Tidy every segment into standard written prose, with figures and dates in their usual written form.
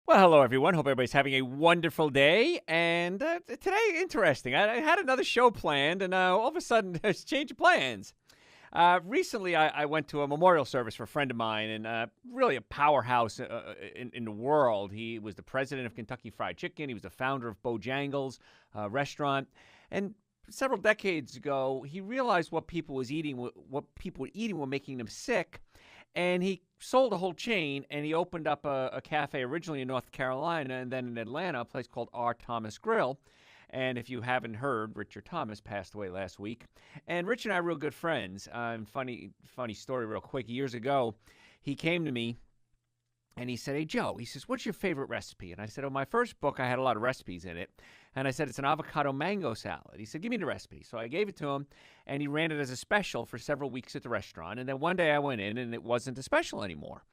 Well, hello, everyone. Hope everybody's having a wonderful day. And today, interesting. I had another show planned, and all of a sudden, there's change of plans. Recently, I went to a memorial service for a friend of mine, and really a powerhouse in the world. He was the president of Kentucky Fried Chicken. He was the founder of Bojangles restaurant. And several decades ago, he realized what people was eating, what people were eating were making them sick. And he sold a whole chain, and he opened up a cafe originally in North Carolina and then in Atlanta, a place called R. Thomas Grill. And if you haven't heard, Richard Thomas passed away last week. And Rich and I are real good friends. Funny story real quick. Years ago, he came to me, and he said, "Hey, Joe," he says, "what's your favorite recipe?" And I said, "Oh, my first book, I had a lot of recipes in it." And I said, "It's an avocado mango salad." He said, "Give me the recipe." So I gave it to him, and he ran it as a special for several weeks at the restaurant. And then one day I went in, and it wasn't a special anymore.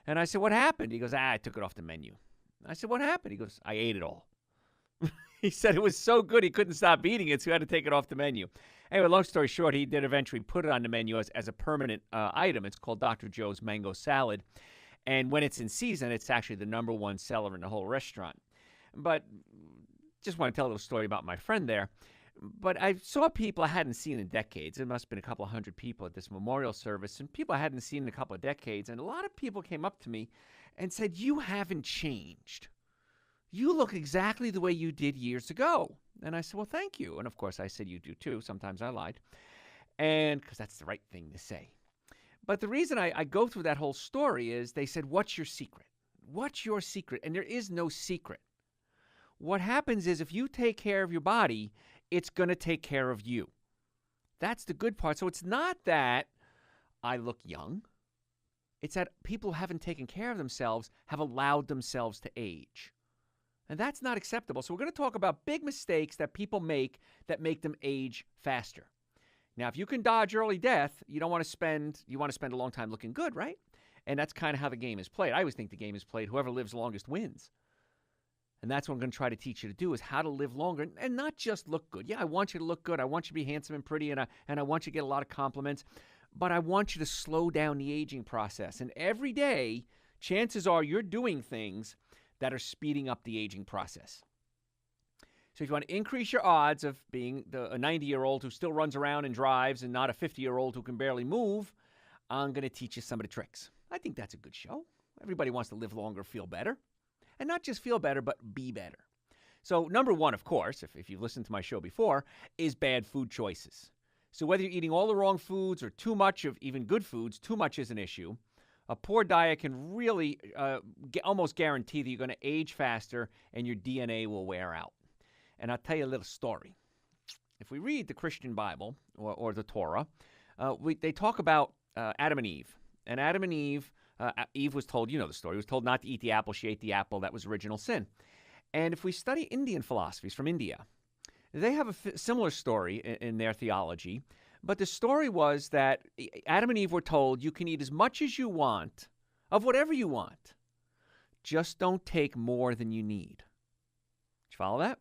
And I said, "What happened?" He goes, "I took it off the menu." I said, "What happened?" He goes, "I ate it all." He said it was so good he couldn't stop eating it, so he had to take it off the menu. Anyway, long story short, he did eventually put it on the menu as a permanent item. It's called Dr. Joe's Mango Salad. And when it's in season, it's actually the number one seller in the whole restaurant. But just want to tell a little story about my friend there. But I saw people I hadn't seen in decades. There must have been a couple of hundred people at this memorial service, and people I hadn't seen in a couple of decades. And a lot of people came up to me and said, "You haven't changed. You look exactly the way you did years ago." And I said, "Well, thank you." And of course, I said, "You do too." Sometimes I lied. And because that's the right thing to say. But the reason I go through that whole story is they said, "What's your secret? What's your secret?" And there is no secret. What happens is if you take care of your body, it's going to take care of you. That's the good part. So it's not that I look young. It's that people who haven't taken care of themselves have allowed themselves to age. And that's not acceptable. So we're going to talk about big mistakes that people make that make them age faster. Now, if you can dodge early death, you want to spend a long time looking good, right? And that's kind of how the game is played. I always think the game is played, whoever lives longest wins. And that's what I'm going to try to teach you to do is how to live longer and not just look good. Yeah, I want you to look good. I want you to be handsome and pretty, and I want you to get a lot of compliments. But I want you to slow down the aging process. And every day, chances are you're doing things that are speeding up the aging process. So if you want to increase your odds of being a 90-year-old who still runs around and drives and not a 50-year-old who can barely move, I'm going to teach you some of the tricks. I think that's a good show. Everybody wants to live longer, feel better. And not just feel better, but be better. So number one, of course, if you've listened to my show before, is bad food choices. So whether you're eating all the wrong foods or too much of even good foods, too much is an issue. A poor diet can really almost guarantee that you're going to age faster and your DNA will wear out. And I'll tell you a little story. If we read the Christian Bible or the Torah, they talk about Adam and Eve. And Adam and Eve, Eve was told, you know the story, was told not to eat the apple. She ate the apple. That was original sin. And if we study Indian philosophies from India, they have a similar story in their theology. But the story was that Adam and Eve were told you can eat as much as you want of whatever you want. Just don't take more than you need. Did you follow that?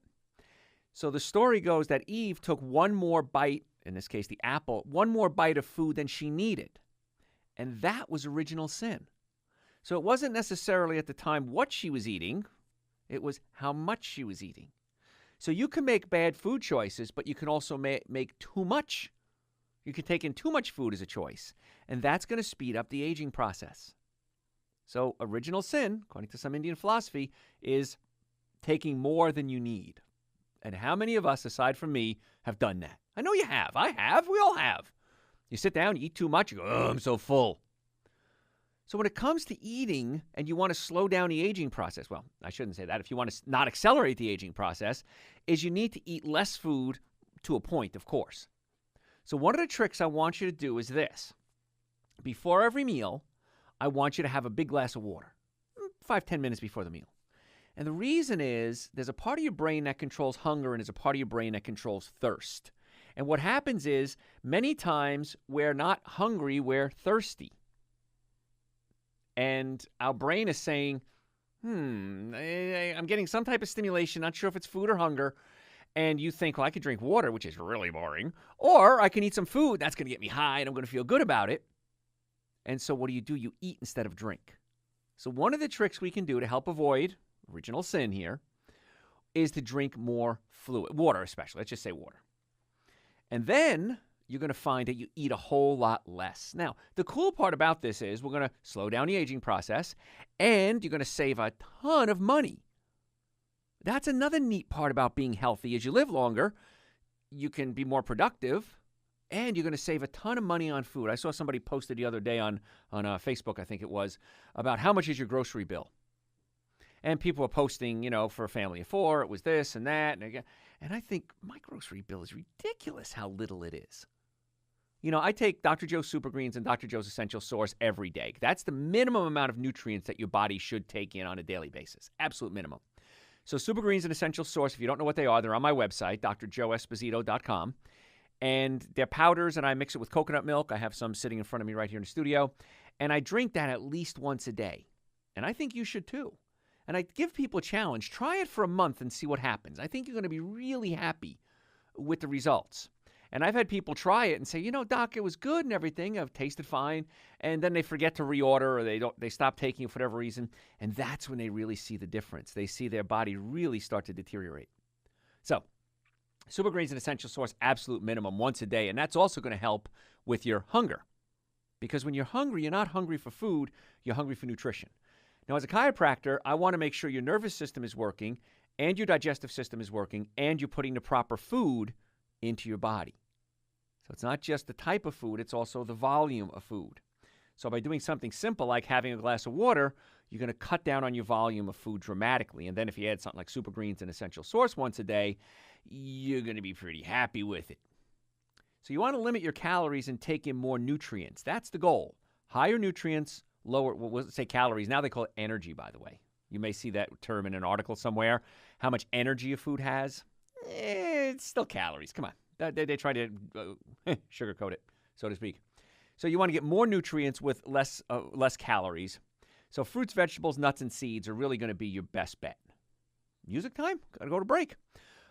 So the story goes that Eve took one more bite, in this case the apple, one more bite of food than she needed. And that was original sin. So it wasn't necessarily at the time what she was eating. It was how much she was eating. So you can make bad food choices, but you can also make too much. You can take in too much food as a choice. And that's going to speed up the aging process. So original sin, according to some Indian philosophy, is taking more than you need. And how many of us, aside from me, have done that? I know you have. I have. We all have. You sit down, you eat too much, you go, "Oh, I'm so full." So when it comes to eating and you want to slow down the aging process, well, I shouldn't say that. If you want to not accelerate the aging process, is you need to eat less food to a point, of course. So one of the tricks I want you to do is this. Before every meal, I want you to have a big glass of water, 5-10 minutes before the meal. And the reason is there's a part of your brain that controls hunger and there's a part of your brain that controls thirst. And what happens is many times we're not hungry, we're thirsty. And our brain is saying, I'm getting some type of stimulation, not sure if it's food or hunger. And you think, well, I could drink water, which is really boring. Or I can eat some food, that's going to get me high and I'm going to feel good about it. And so what do? You eat instead of drink. So one of the tricks we can do to help avoid original sin here, is to drink more fluid, water especially. Let's just say water. And then you're going to find that you eat a whole lot less. Now, the cool part about this is we're going to slow down the aging process, and you're going to save a ton of money. That's another neat part about being healthy. As you live longer, you can be more productive, and you're going to save a ton of money on food. I saw somebody posted the other day on Facebook, I think it was, about how much is your grocery bill. And people were posting, for a family of 4, it was this and that. And I think my grocery bill is ridiculous how little it is. I take Dr. Joe's Super Greens and Dr. Joe's Essential Source every day. That's the minimum amount of nutrients that your body should take in on a daily basis. Absolute minimum. So Super Greens and Essential Source, if you don't know what they are, they're on my website, drjoeesposito.com. And they're powders, and I mix it with coconut milk. I have some sitting in front of me right here in the studio. And I drink that at least once a day. And I think you should too. And I give people a challenge. Try it for a month and see what happens. I think you're going to be really happy with the results. And I've had people try it and say, Doc, it was good and everything. I've tasted fine. And then they forget to reorder, or they stop taking it for whatever reason. And that's when they really see the difference. They see their body really start to deteriorate. So Super Greens and Essential Source, absolute minimum once a day. And that's also going to help with your hunger. Because when you're hungry, you're not hungry for food. You're hungry for nutrition. Now, as a chiropractor, I want to make sure your nervous system is working and your digestive system is working and you're putting the proper food into your body. So it's not just the type of food, it's also the volume of food. So by doing something simple like having a glass of water, you're going to cut down on your volume of food dramatically. And then if you add something like Super Greens and Essential Source once a day, you're going to be pretty happy with it. So you want to limit your calories and take in more nutrients. That's the goal. Higher nutrients, lower, we'll say calories. Now they call it energy, by the way. You may see that term in an article somewhere. How much energy a food has? It's still calories. Come on. They try to sugarcoat it, so to speak. So you want to get more nutrients with less calories. So fruits, vegetables, nuts, and seeds are really going to be your best bet. Music time? Got to go to break.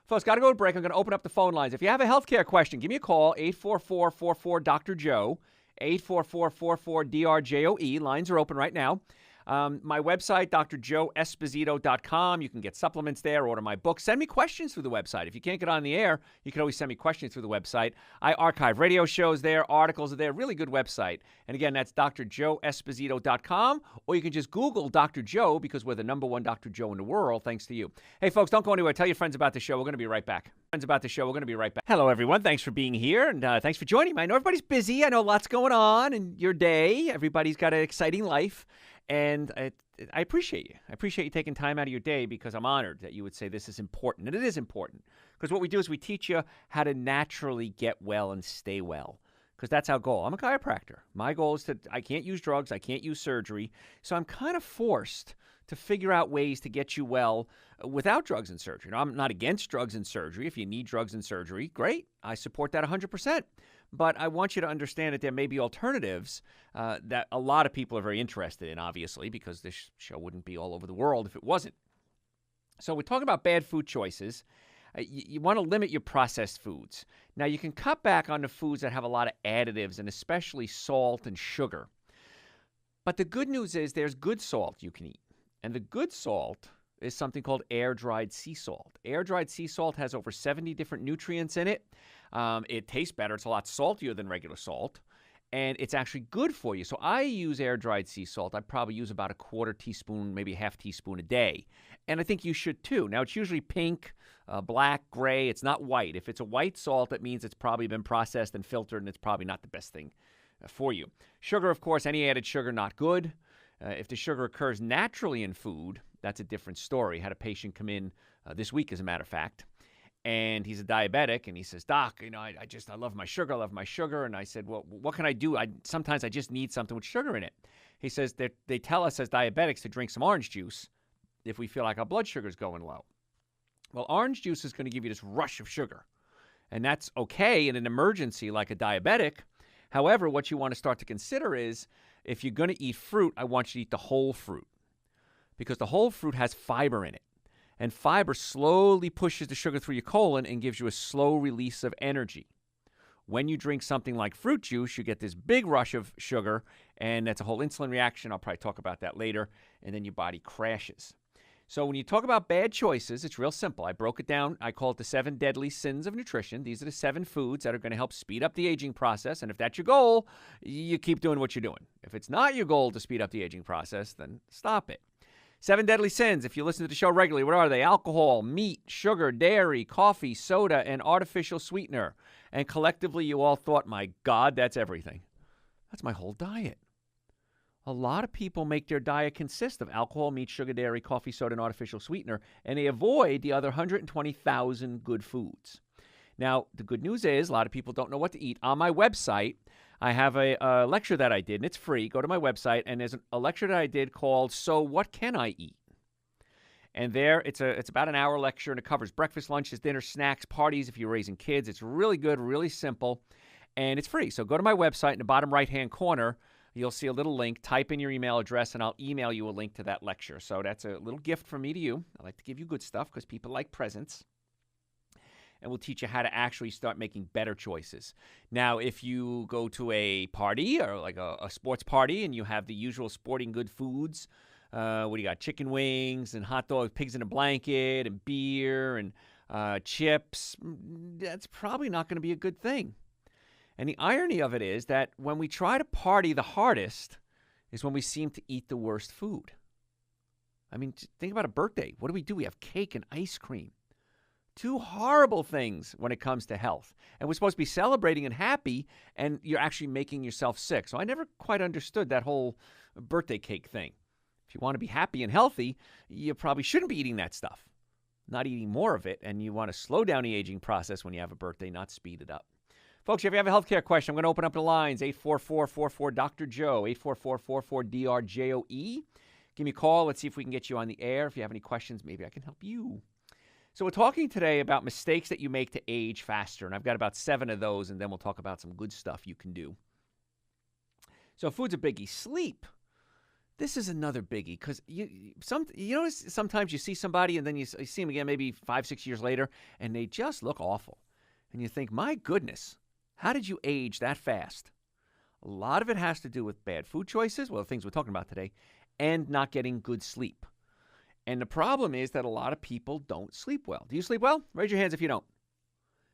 Folks, got to go to break. I'm going to open up the phone lines. If you have a healthcare question, give me a call, 844-44-DR-JOE, 844-44-DRJOE. Lines are open right now. My website, drjoeesposito.com. You can get supplements there, order my book. Send me questions through the website. If you can't get on the air, you can always send me questions through the website. I archive radio shows there, articles are there. Really good website. And again, that's drjoeesposito.com, or you can just Google Dr. Joe, because we're the #1 Dr. Joe in the world, thanks to you. Hey, folks, don't go anywhere. Tell your friends about the show. We're going to be right back. Hello, everyone. Thanks for being here, and thanks for joining me. I know everybody's busy. I know lots going on in your day. Everybody's got an exciting life. And I appreciate you. I appreciate you taking time out of your day, because I'm honored that you would say this is important. And it is important, because what we do is we teach you how to naturally get well and stay well, because that's our goal. I'm a chiropractor. My goal is I can't use drugs. I can't use surgery. So I'm kind of forced to figure out ways to get you well without drugs and surgery. Now, I'm not against drugs and surgery. If you need drugs and surgery, great. I support that 100%. But I want you to understand that there may be alternatives that a lot of people are very interested in, obviously, because this show wouldn't be all over the world if it wasn't. So we're talking about bad food choices. You want to limit your processed foods. Now, you can cut back on the foods that have a lot of additives, and especially salt and sugar. But the good news is there's good salt you can eat. And the good salt is something called air-dried sea salt. Air-dried sea salt has over 70 different nutrients in it. It tastes better. It's a lot saltier than regular salt, and it's actually good for you. So I use air-dried sea salt. I probably use about a quarter teaspoon, maybe a half teaspoon a day, and I think you should too. Now, it's usually pink, black, gray. It's not white. If it's a white salt, that means it's probably been processed and filtered, and it's probably not the best thing for you. Sugar, of course, any added sugar, not good. If the sugar occurs naturally in food, that's a different story. Had a patient come in this week, as a matter of fact, and he's a diabetic, and he says, Doc, I love my sugar, And I said, well, what can I do? Sometimes I just need something with sugar in it. He says that they tell us as diabetics to drink some orange juice if we feel like our blood sugar is going low. Well, orange juice is going to give you this rush of sugar, and that's okay in an emergency like a diabetic. However, what you want to start to consider is, if you're going to eat fruit, I want you to eat the whole fruit, because the whole fruit has fiber in it. And fiber slowly pushes the sugar through your colon and gives you a slow release of energy. When you drink something like fruit juice, you get this big rush of sugar, and that's a whole insulin reaction. I'll probably talk about that later, and then your body crashes. So when you talk about bad choices, it's real simple. I broke it down. I call it the 7 deadly sins of nutrition. These are the 7 foods that are going to help speed up the aging process. And if that's your goal, you keep doing what you're doing. If it's not your goal to speed up the aging process, then stop it. 7 deadly sins, if you listen to the show regularly, what are they? Alcohol, meat, sugar, dairy, coffee, soda, and artificial sweetener. And collectively, you all thought, my God, that's everything. That's my whole diet. A lot of people make their diet consist of alcohol, meat, sugar, dairy, coffee, soda, and artificial sweetener, and they avoid the other 120,000 good foods. Now, the good news is a lot of people don't know what to eat. On my website, I have a lecture that I did, and it's free. Go to my website, and there's a lecture that I did called So What Can I Eat? And there, it's about an hour lecture, and it covers breakfast, lunches, dinner, snacks, parties if you're raising kids. It's really good, really simple, and it's free. So go to my website in the bottom right-hand corner. You'll see a little link. Type in your email address, and I'll email you a link to that lecture. So that's a little gift from me to you. I like to give you good stuff because people like presents. And we'll teach you how to actually start making better choices. Now, if you go to a party or like a sports party and you have the usual sporting good foods, what do you got? Chicken wings and hot dogs, pigs in a blanket and beer and chips. That's probably not going to be a good thing. And the irony of it is that when we try to party the hardest is when we seem to eat the worst food. I mean, think about a birthday. What do? We have cake and ice cream. 2 horrible things when it comes to health. And we're supposed to be celebrating and happy, and you're actually making yourself sick. So I never quite understood that whole birthday cake thing. If you want to be happy and healthy, you probably shouldn't be eating that stuff. Not eating more of it, and you want to slow down the aging process when you have a birthday, not speed it up. Folks, if you have a healthcare question, I'm going to open up the lines, 844-44-DR-JOE, 844-444-DRJOE. Give me a call. Let's see if we can get you on the air. If you have any questions, maybe I can help you. So we're talking today about mistakes that you make to age faster, and I've got about 7 of those, and then we'll talk about some good stuff you can do. So food's a biggie. Sleep. This is another biggie because sometimes you see somebody and then you see them again maybe 5-6 years later, and they just look awful. And you think, my goodness, how did you age that fast? A lot of it has to do with bad food choices, well, the things we're talking about today, and not getting good sleep. And the problem is that a lot of people don't sleep well. Do you sleep well? Raise your hands if you don't.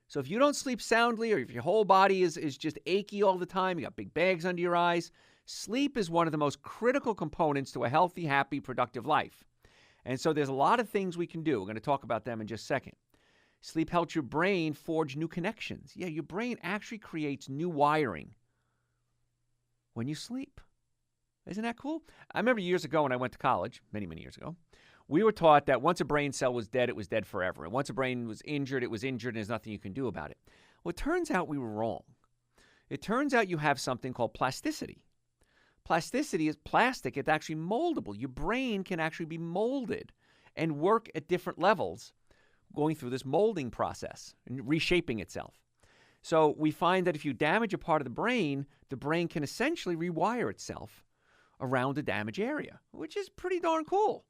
So if you don't sleep soundly or if your whole body is just achy all the time, you got big bags under your eyes, sleep is one of the most critical components to a healthy, happy, productive life. And so there's a lot of things we can do. We're going to talk about them in just a second. Sleep helps your brain forge new connections. Yeah, your brain actually creates new wiring when you sleep. Isn't that cool? I remember years ago when I went to college, many, many years ago, we were taught that once a brain cell was dead, it was dead forever. And once a brain was injured, it was injured, and there's nothing you can do about it. Well, it turns out we were wrong. It turns out you have something called plasticity. Plasticity is plastic. It's actually moldable. Your brain can actually be molded and work at different levels, going through this molding process and reshaping itself. So we find that if you damage a part of the brain can essentially rewire itself around the damaged area, which is pretty darn cool.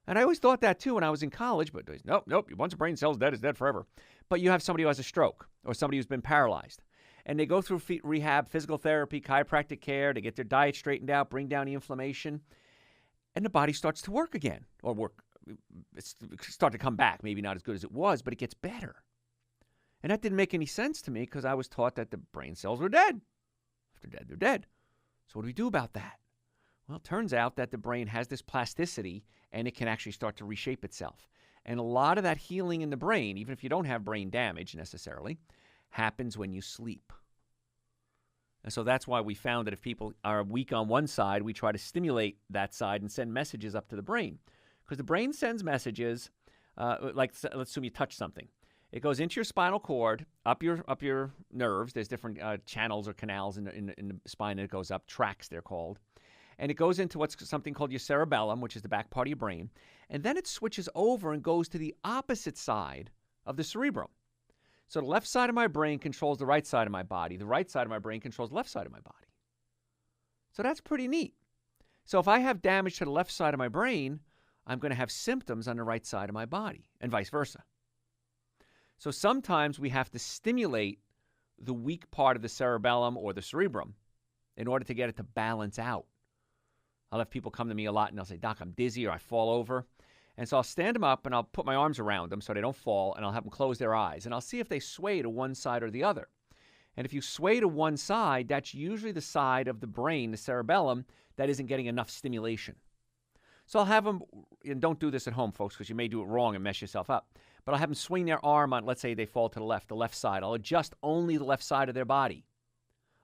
And I always thought that too when I was in college, but nope, once a brain cell's dead, it's dead forever. But you have somebody who has a stroke or somebody who's been paralyzed, and they go through rehab, physical therapy, chiropractic care, to get their diet straightened out, bring down the inflammation, and the body starts to work again, or start to come back. Maybe not as good as it was, but it gets better. And that didn't make any sense to me because I was taught that the brain cells were dead. If they're dead, they're dead. So what do we do about that? Well, it turns out that the brain has this plasticity and it can actually start to reshape itself. And a lot of that healing in the brain, even if you don't have brain damage necessarily, happens when you sleep. And so that's why we found that if people are weak on one side, we try to stimulate that side and send messages up to the brain. Because the brain sends messages, let's assume you touch something. It goes into your spinal cord, up your nerves. There's different channels or canals in the spine that it goes up, tracts they're called. And it goes into what's something called your cerebellum, which is the back part of your brain. And then it switches over and goes to the opposite side of the cerebrum. So the left side of my brain controls the right side of my body. The right side of my brain controls the left side of my body. So that's pretty neat. So if I have damage to the left side of my brain, I'm going to have symptoms on the right side of my body, and vice versa. So sometimes we have to stimulate the weak part of the cerebellum or the cerebrum in order to get it to balance out. I'll have people come to me a lot and they'll say, Doc, I'm dizzy or I fall over. And so I'll stand them up and I'll put my arms around them so they don't fall, and I'll have them close their eyes. And I'll see if they sway to one side or the other. And if you sway to one side, that's usually the side of the brain, the cerebellum, that isn't getting enough stimulation. So I'll have them, and don't do this at home, folks, because you may do it wrong and mess yourself up. But I'll have them swing their arm on, let's say they fall to the left side. I'll adjust only the left side of their body.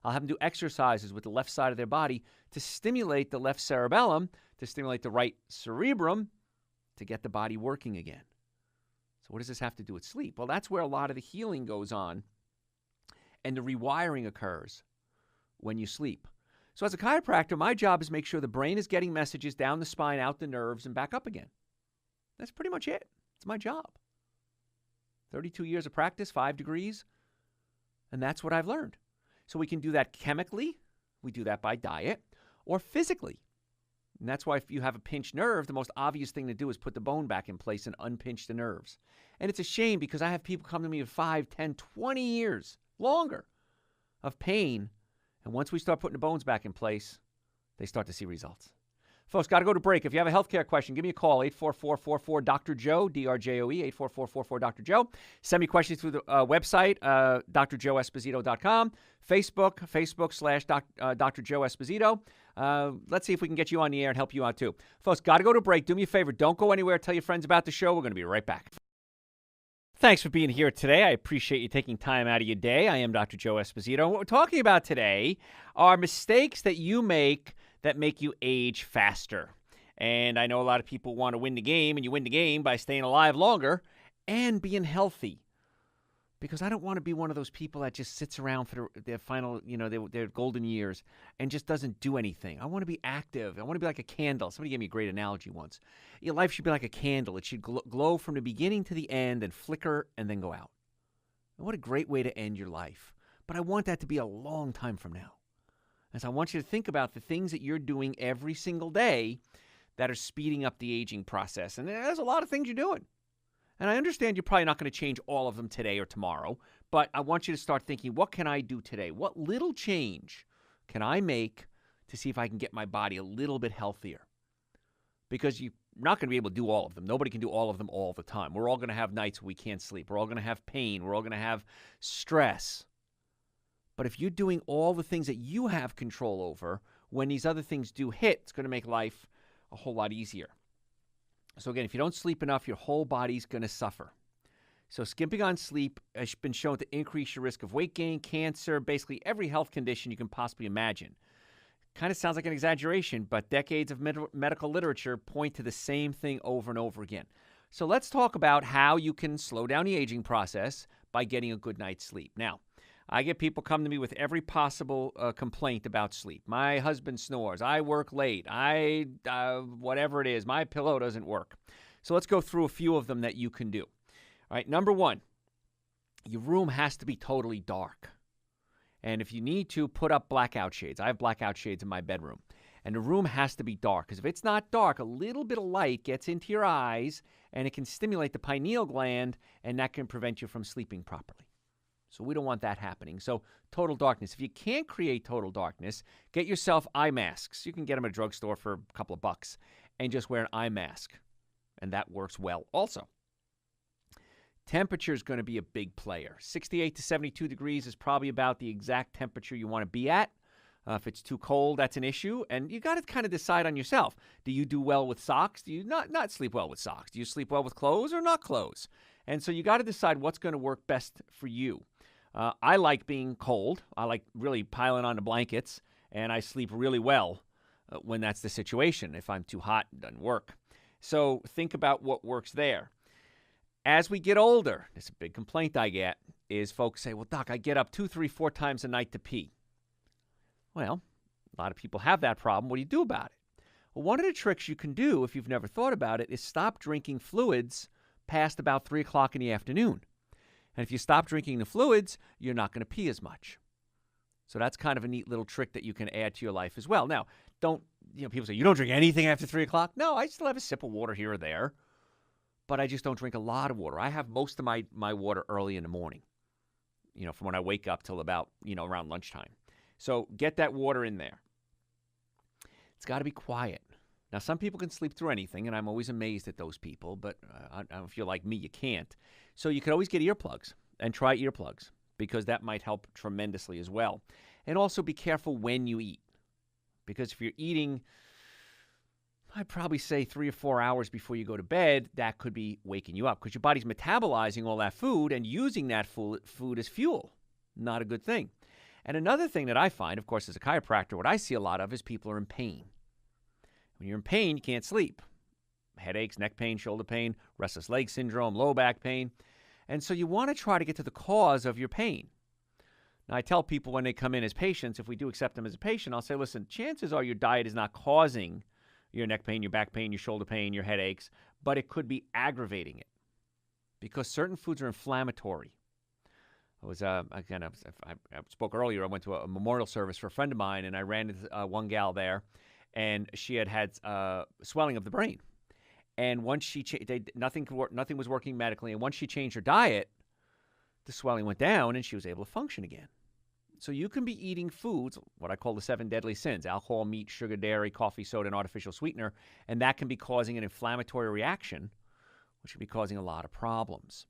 I'll have them do exercises with the left side of their body to stimulate the left cerebellum, to stimulate the right cerebrum, to get the body working again. So what does this have to do with sleep? Well, that's where a lot of the healing goes on and the rewiring occurs when you sleep. So as a chiropractor, my job is to make sure the brain is getting messages down the spine, out the nerves, and back up again. That's pretty much it. It's my job. 32 years of practice, 5 degrees, and that's what I've learned. So we can do that chemically, we do that by diet, or physically. And that's why if you have a pinched nerve, the most obvious thing to do is put the bone back in place and unpinch the nerves. And it's a shame because I have people come to me with 5, 10, 20 years, longer, of pain. And once we start putting the bones back in place, they start to see results. Folks, got to go to break. If you have a healthcare question, give me a call, 844-44-DR-JOE, D-R-J-O-E, 844-44-DR-JOE. Send me questions through the website, drjoeesposito.com, Facebook Joe Esposito. Let's see if we can get you on the air and help you out, too. Folks, got to go to break. Do me a favor. Don't go anywhere. Tell your friends about the show. We're going to be right back. Thanks for being here today. I appreciate you taking time out of your day. I am Dr. Joe Esposito. What we're talking about today are mistakes that you make that make you age faster. And I know a lot of people want to win the game, and you win the game by staying alive longer and being healthy. Because I don't want to be one of those people that just sits around for their final, their golden years and just doesn't do anything. I want to be active. I want to be like a candle. Somebody gave me a great analogy once. Your life should be like a candle. It should glow from the beginning to the end and flicker and then go out. And what a great way to end your life. But I want that to be a long time from now. And so I want you to think about the things that you're doing every single day that are speeding up the aging process. And there's a lot of things you're doing. And I understand you're probably not going to change all of them today or tomorrow, but I want you to start thinking, what can I do today? What little change can I make to see if I can get my body a little bit healthier? Because you're not going to be able to do all of them. Nobody can do all of them all the time. We're all going to have nights where we can't sleep. We're all going to have pain. We're all going to have stress. But if you're doing all the things that you have control over, when these other things do hit, it's going to make life a whole lot easier. So again, if you don't sleep enough, your whole body's going to suffer. So skimping on sleep has been shown to increase your risk of weight gain, cancer, basically every health condition you can possibly imagine. Kind of sounds like an exaggeration, but decades of medical literature point to the same thing over and over again. So let's talk about how you can slow down the aging process by getting a good night's sleep. Now, I get people come to me with every possible complaint about sleep. My husband snores. I work late. Whatever it is, my pillow doesn't work. So let's go through a few of them that you can do. All right, number one, your room has to be totally dark. And if you need to, put up blackout shades. I have blackout shades in my bedroom. And the room has to be dark because if it's not dark, a little bit of light gets into your eyes and it can stimulate the pineal gland, and that can prevent you from sleeping properly. So we don't want that happening. So total darkness. If you can't create total darkness, get yourself eye masks. You can get them at a drugstore for a couple of bucks and just wear an eye mask. And that works well also. Temperature is going to be a big player. 68 to 72 degrees is probably about the exact temperature you want to be at. If it's too cold, that's an issue. And you got to kind of decide on yourself. Do you do well with socks? Do you not sleep well with socks? Do you sleep well with clothes or not clothes? And so you got to decide what's going to work best for you. I like being cold. I like really piling on the blankets, and I sleep really well when that's the situation. If I'm too hot, it doesn't work. So think about what works there. As we get older, this is a big complaint I get, is folks say, well, Doc, I get up 2, 3, 4 times a night to pee. Well, a lot of people have that problem. What do you do about it? Well, one of the tricks you can do, if you've never thought about it, is stop drinking fluids past about 3 o'clock in the afternoon. And if you stop drinking the fluids, you're not going to pee as much. So that's kind of a neat little trick that you can add to your life as well. Now, people say, you don't drink anything after 3 o'clock? No, I still have a sip of water here or there, but I just don't drink a lot of water. I have most of my water early in the morning, from when I wake up till about, around lunchtime. So get that water in there. It's got to be quiet. Now, some people can sleep through anything, and I'm always amazed at those people, but if you're like me, you can't. So you could always get earplugs and try earplugs because that might help tremendously as well. And also be careful when you eat, because if you're eating, I'd probably say 3 or 4 hours before you go to bed, that could be waking you up because your body's metabolizing all that food and using that food as fuel. Not a good thing. And another thing that I find, of course, as a chiropractor, what I see a lot of is people are in pain. When you're in pain, you can't sleep. Headaches, neck pain, shoulder pain, restless leg syndrome, low back pain. And so you want to try to get to the cause of your pain. Now, I tell people when they come in as patients, if we do accept them as a patient, I'll say, listen, chances are your diet is not causing your neck pain, your back pain, your shoulder pain, your headaches, but it could be aggravating it because certain foods are inflammatory. I spoke earlier. I went to a memorial service for a friend of mine, and I ran into one gal there, and she had swelling of the brain. And once she nothing was working medically, and once she changed her diet, the swelling went down, and she was able to function again. So you can be eating foods, what I call the 7 deadly sins: alcohol, meat, sugar, dairy, coffee, soda, and artificial sweetener, and that can be causing an inflammatory reaction, which can be causing a lot of problems.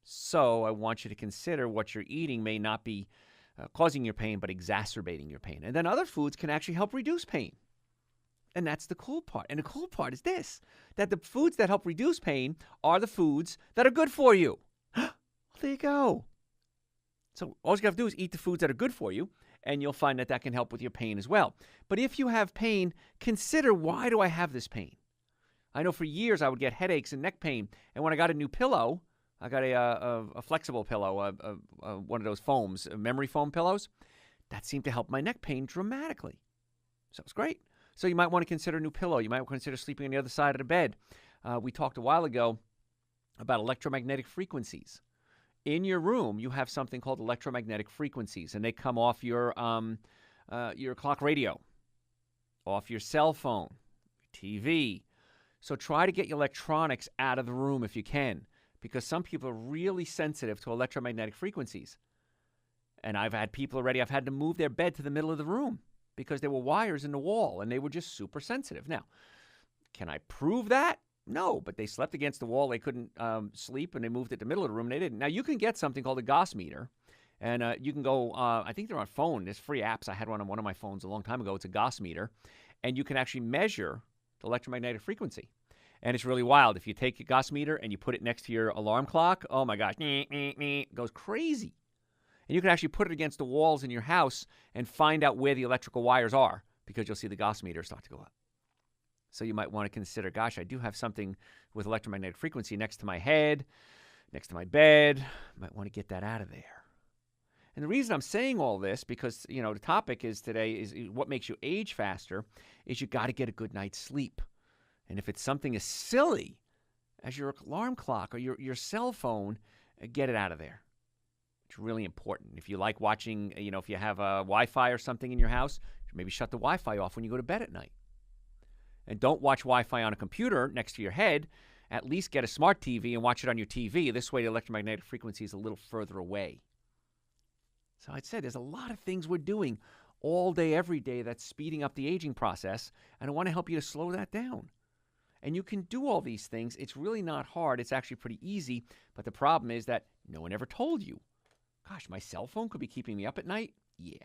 So I want you to consider what you're eating may not be causing your pain, but exacerbating your pain. And then other foods can actually help reduce pain. And that's the cool part. And the cool part is this, that the foods that help reduce pain are the foods that are good for you. Well, there you go. So all you got to do is eat the foods that are good for you, and you'll find that that can help with your pain as well. But if you have pain, consider, why do I have this pain? I know for years I would get headaches and neck pain, and when I got a new pillow, I got a flexible pillow, one of those foams, memory foam pillows. That seemed to help my neck pain dramatically. So it's great. So you might want to consider a new pillow. You might want to consider sleeping on the other side of the bed. We talked a while ago about electromagnetic frequencies. In your room, you have something called electromagnetic frequencies, and they come off your clock radio, off your cell phone, your TV. So try to get your electronics out of the room if you can, because some people are really sensitive to electromagnetic frequencies. And I've had to move their bed to the middle of the room because there were wires in the wall, and they were just super sensitive. Now, can I prove that? No, but they slept against the wall. They couldn't sleep, and they moved it to the middle of the room, and they didn't. Now, you can get something called a Gauss meter, and you can go, I think they're on phone. There's free apps. I had one on one of my phones a long time ago. It's a Gauss meter, and you can actually measure the electromagnetic frequency. And it's really wild. If you take a Gauss meter and you put it next to your alarm clock, oh my gosh, it goes crazy. And you can actually put it against the walls in your house and find out where the electrical wires are, because you'll see the Gauss meter start to go up. So you might want to consider, gosh, I do have something with electromagnetic frequency next to my head, next to my bed. Might want to get that out of there. And the reason I'm saying all this, because, the topic today is what makes you age faster, is you got to get a good night's sleep. And if it's something as silly as your alarm clock or your cell phone, get it out of there. It's really important. If you like watching, if you have a Wi-Fi or something in your house, maybe shut the Wi-Fi off when you go to bed at night. And don't watch Wi-Fi on a computer next to your head. At least get a smart TV and watch it on your TV. This way the electromagnetic frequency is a little further away. So I'd say there's a lot of things we're doing all day, every day that's speeding up the aging process, and I want to help you to slow that down. And you can do all these things. It's really not hard. It's actually pretty easy. But the problem is that no one ever told you. Gosh, my cell phone could be keeping me up at night? Yeah.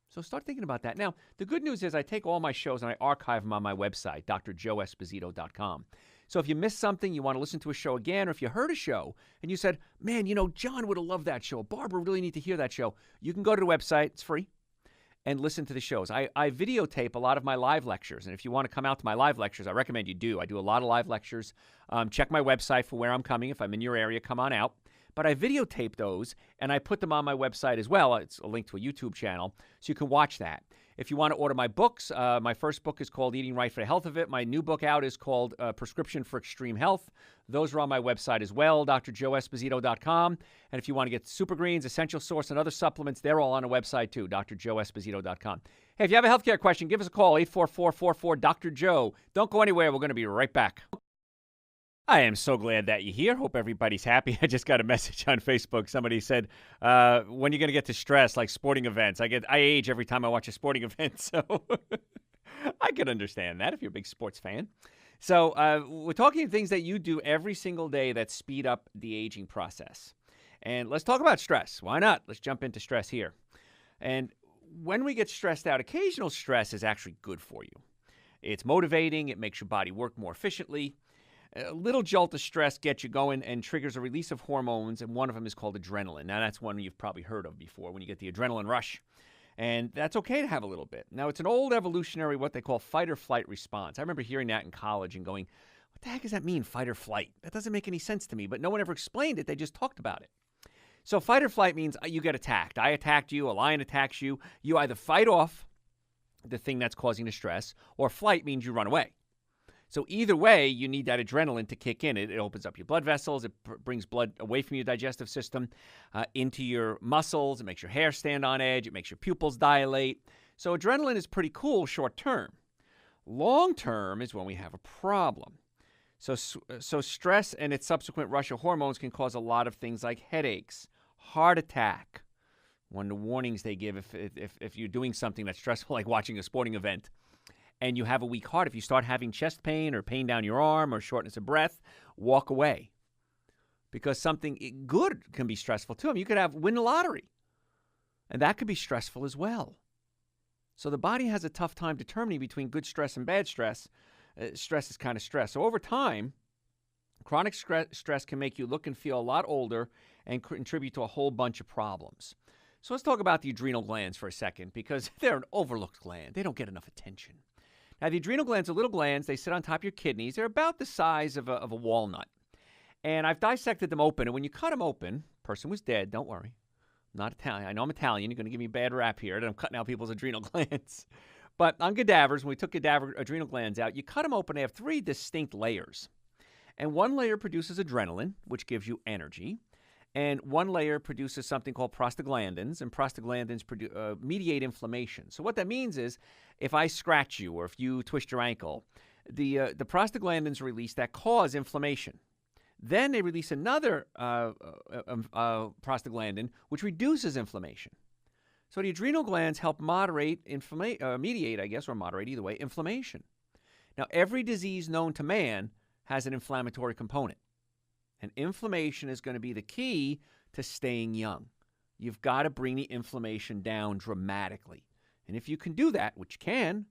So start thinking about that. Now, the good news is I take all my shows and I archive them on my website, drjoeesposito.com. So if you missed something, you want to listen to a show again, or if you heard a show and you said, man, John would have loved that show. Barbara really need to hear that show. You can go to the website. It's free. And listen to the shows. I videotape a lot of my live lectures. And if you want to come out to my live lectures, I recommend you do. I do a lot of live lectures. Check my website for where I'm coming. If I'm in your area, come on out. But I videotape those, and I put them on my website as well. It's a link to a YouTube channel, so you can watch that. If you want to order my books, my first book is called Eating Right for the Health of It. My new book out is called Prescription for Extreme Health. Those are on my website as well, drjoeesposito.com. And if you want to get Super Greens, Essential Source, and other supplements, they're all on the website too, drjoeesposito.com. Hey, if you have a healthcare question, give us a call, 844-44-DR-JOE. Don't go anywhere. We're going to be right back. I am so glad that you're here. Hope everybody's happy. I just got a message on Facebook. Somebody said, when are you going to get to stress, like sporting events? I age every time I watch a sporting event. So I can understand that if you're a big sports fan. So we're talking things that you do every single day that speed up the aging process. And let's talk about stress. Why not? Let's jump into stress here. And when we get stressed out, occasional stress is actually good for you. It's motivating. It makes your body work more efficiently. A little jolt of stress gets you going and triggers a release of hormones, and one of them is called adrenaline. Now, that's one you've probably heard of before when you get the adrenaline rush. And that's okay to have a little bit. Now, it's an old evolutionary, what they call fight or flight response. I remember hearing that in college and going, what the heck does that mean, fight or flight? That doesn't make any sense to me, but no one ever explained it. They just talked about it. So fight or flight means you get attacked. I attacked you, a lion attacks you. You either fight off the thing that's causing the stress, or flight means you run away. So either way, you need that adrenaline to kick in. It opens up your blood vessels. It brings blood away from your digestive system into your muscles. It makes your hair stand on edge. It makes your pupils dilate. So adrenaline is pretty cool short term. Long term is when we have a problem. So stress and its subsequent rush of hormones can cause a lot of things like headaches, heart attack. One of the warnings they give if you're doing something that's stressful, like watching a sporting event, and you have a weak heart, if you start having chest pain or pain down your arm or shortness of breath, walk away. Because something good can be stressful too. I mean, you could win the lottery, and that could be stressful as well. So the body has a tough time determining between good stress and bad stress. Stress is kind of stress. So over time, chronic stress can make you look and feel a lot older and contribute to a whole bunch of problems. So let's talk about the adrenal glands for a second, because they're an overlooked gland. They don't get enough attention. Now, the adrenal glands are little glands. They sit on top of your kidneys. They're about the size of a walnut. And I've dissected them open. And when you cut them open, person was dead. Don't worry. I'm not Italian. I know I'm Italian. You're going to give me a bad rap here that I'm cutting out people's adrenal glands. But on cadavers, when we took cadaver adrenal glands out, you cut them open. They have 3 distinct layers. And one layer produces adrenaline, which gives you energy. And one layer produces something called prostaglandins, and prostaglandins mediate inflammation. So what that means is if I scratch you or if you twist your ankle, the prostaglandins release that cause inflammation. Then they release another prostaglandin, which reduces inflammation. So the adrenal glands help mediate, either way, inflammation. Now, every disease known to man has an inflammatory component. And inflammation is going to be the key to staying young. You've got to bring the inflammation down dramatically. And if you can do that, which you can,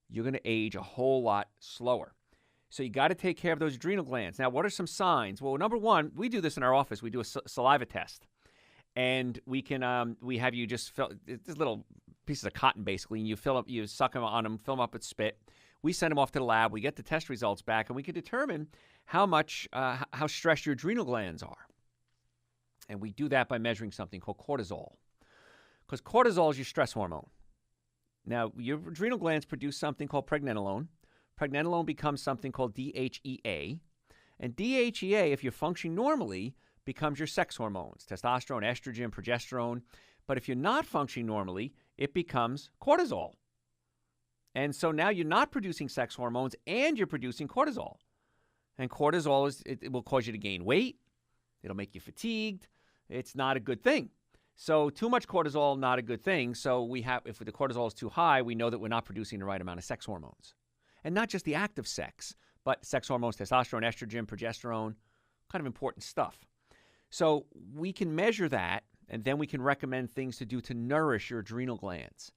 you're going to age a whole lot slower. So you got to take care of those adrenal glands. Now, what are some signs? Well, number one, we do this in our office. We do a saliva test. And we have you just fill these little pieces of cotton, basically, and you suck them on them, fill them up with spit. We send them off to the lab. We get the test results back, and we can determine how stressed your adrenal glands are. And we do that by measuring something called cortisol, because cortisol is your stress hormone. Now, your adrenal glands produce something called pregnenolone. Pregnenolone becomes something called DHEA. And DHEA, if you're functioning normally, becomes your sex hormones, testosterone, estrogen, progesterone. But if you're not functioning normally, it becomes cortisol. And so now you're not producing sex hormones and you're producing cortisol. And cortisol it will cause you to gain weight. It'll make you fatigued. It's not a good thing. So too much cortisol, not a good thing. So if the cortisol is too high, we know that we're not producing the right amount of sex hormones. And not just the act of sex, but sex hormones, testosterone, estrogen, progesterone, kind of important stuff. So we can measure that, and then we can recommend things to do to nourish your adrenal glands.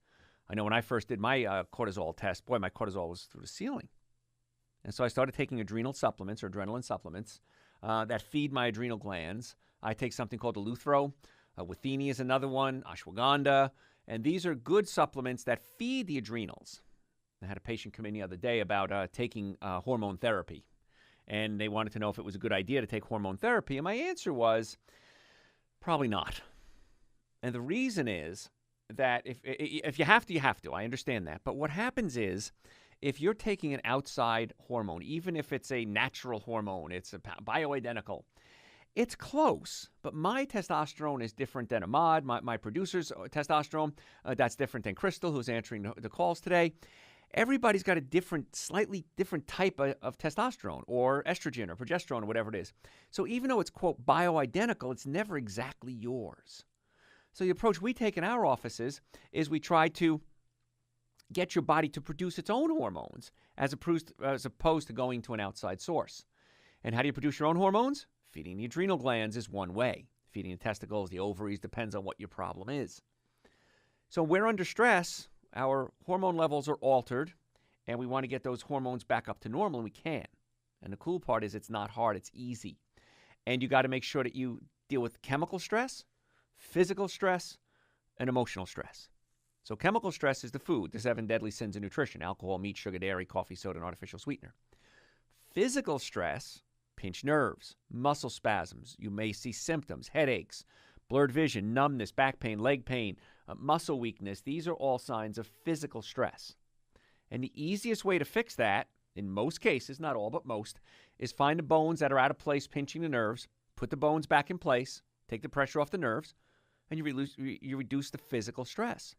I know when I first did my cortisol test, boy, my cortisol was through the ceiling. And so I started taking adrenal supplements or adrenaline supplements that feed my adrenal glands. I take something called Eleuthero. Withini is another one, ashwagandha. And these are good supplements that feed the adrenals. I had a patient come in the other day about taking hormone therapy. And they wanted to know if it was a good idea to take hormone therapy. And my answer was, probably not. And the reason is that if you have to, you have to. I understand that. But what happens is, if you're taking an outside hormone, even if it's a natural hormone, it's a bioidentical, it's close. But my testosterone is different than Ahmad, my producer's testosterone. That's different than Crystal, who's answering the calls today. Everybody's got a slightly different type of testosterone or estrogen or progesterone or whatever it is. So even though it's, quote, bioidentical, it's never exactly yours. So the approach we take in our offices is we try to get your body to produce its own hormones as opposed to going to an outside source. And how do you produce your own hormones? Feeding the adrenal glands is one way. Feeding the testicles, the ovaries, depends on what your problem is. So when we're under stress, our hormone levels are altered, and we want to get those hormones back up to normal, and we can. And the cool part is it's not hard, it's easy. And you got to make sure that you deal with chemical stress, physical stress, and emotional stress. So chemical stress is the food, the 7 deadly sins of nutrition: alcohol, meat, sugar, dairy, coffee, soda, and artificial sweetener. Physical stress, pinched nerves, muscle spasms. You may see symptoms, headaches, blurred vision, numbness, back pain, leg pain, muscle weakness. These are all signs of physical stress. And the easiest way to fix that, in most cases, not all but most, is find the bones that are out of place pinching the nerves, put the bones back in place, take the pressure off the nerves, and you reduce the physical stress,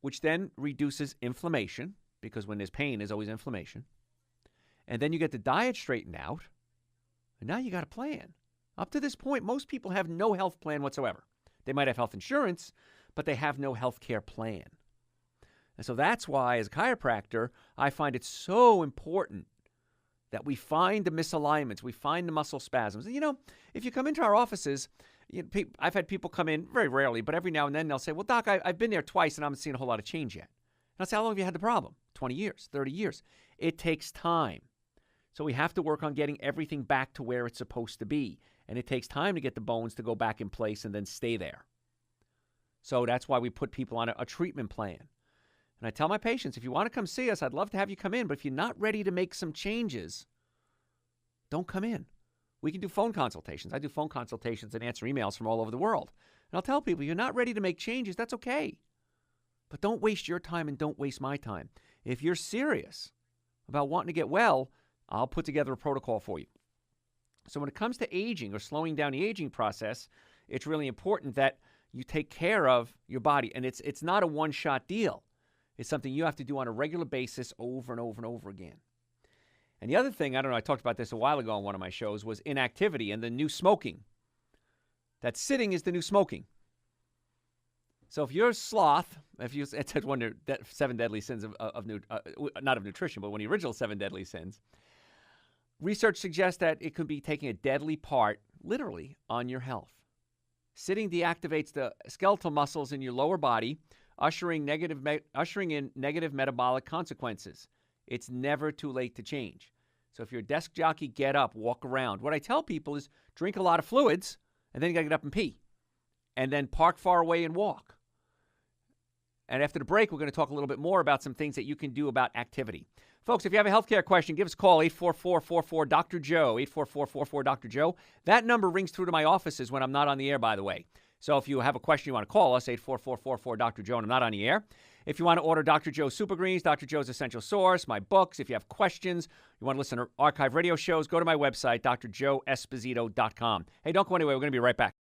which then reduces inflammation, because when there's pain, there's always inflammation. And then you get the diet straightened out, and now you got a plan. Up to this point, most people have no health plan whatsoever. They might have health insurance, but they have no health care plan. And so that's why, as a chiropractor, I find it so important that we find the misalignments, we find the muscle spasms. And, if you come into our offices, I've had people come in, very rarely, but every now and then they'll say, well, Doc, I've been there twice and I haven't seen a whole lot of change yet. And I'll say, how long have you had the problem? 20 years, 30 years. It takes time. So we have to work on getting everything back to where it's supposed to be. And it takes time to get the bones to go back in place and then stay there. So that's why we put people on a treatment plan. And I tell my patients, if you want to come see us, I'd love to have you come in. But if you're not ready to make some changes, don't come in. We can do phone consultations. I do phone consultations and answer emails from all over the world. And I'll tell people, you're not ready to make changes, that's okay. But don't waste your time and don't waste my time. If you're serious about wanting to get well, I'll put together a protocol for you. So when it comes to aging or slowing down the aging process, it's really important that you take care of your body. And it's not a one-shot deal. It's something you have to do on a regular basis over and over and over again. And the other thing, I don't know, I talked about this a while ago on one of my shows, was inactivity and the new smoking. That sitting is the new smoking. So if you're a sloth, it's one of the 7 deadly sins not of nutrition, but one of the original 7 deadly sins, research suggests that it could be taking a deadly part, literally, on your health. Sitting deactivates the skeletal muscles in your lower body, ushering in negative metabolic consequences. It's never too late to change. So if you're a desk jockey, get up, walk around. What I tell people is drink a lot of fluids, and then you got to get up and pee. And then park far away and walk. And after the break, we're going to talk a little bit more about some things that you can do about activity. Folks, if you have a healthcare question, give us a call, 844-44-DR-JOE, 844-44-DR-JOE. That number rings through to my offices when I'm not on the air, by the way. So if you have a question you want to call us, 844-44-DR-JOE, and I'm not on the air. If you want to order Dr. Joe's Super Greens, Dr. Joe's Essential Source, my books, if you have questions, you want to listen to archive radio shows, go to my website, drjoeesposito.com. Hey, don't go anywhere. We're going to be right back.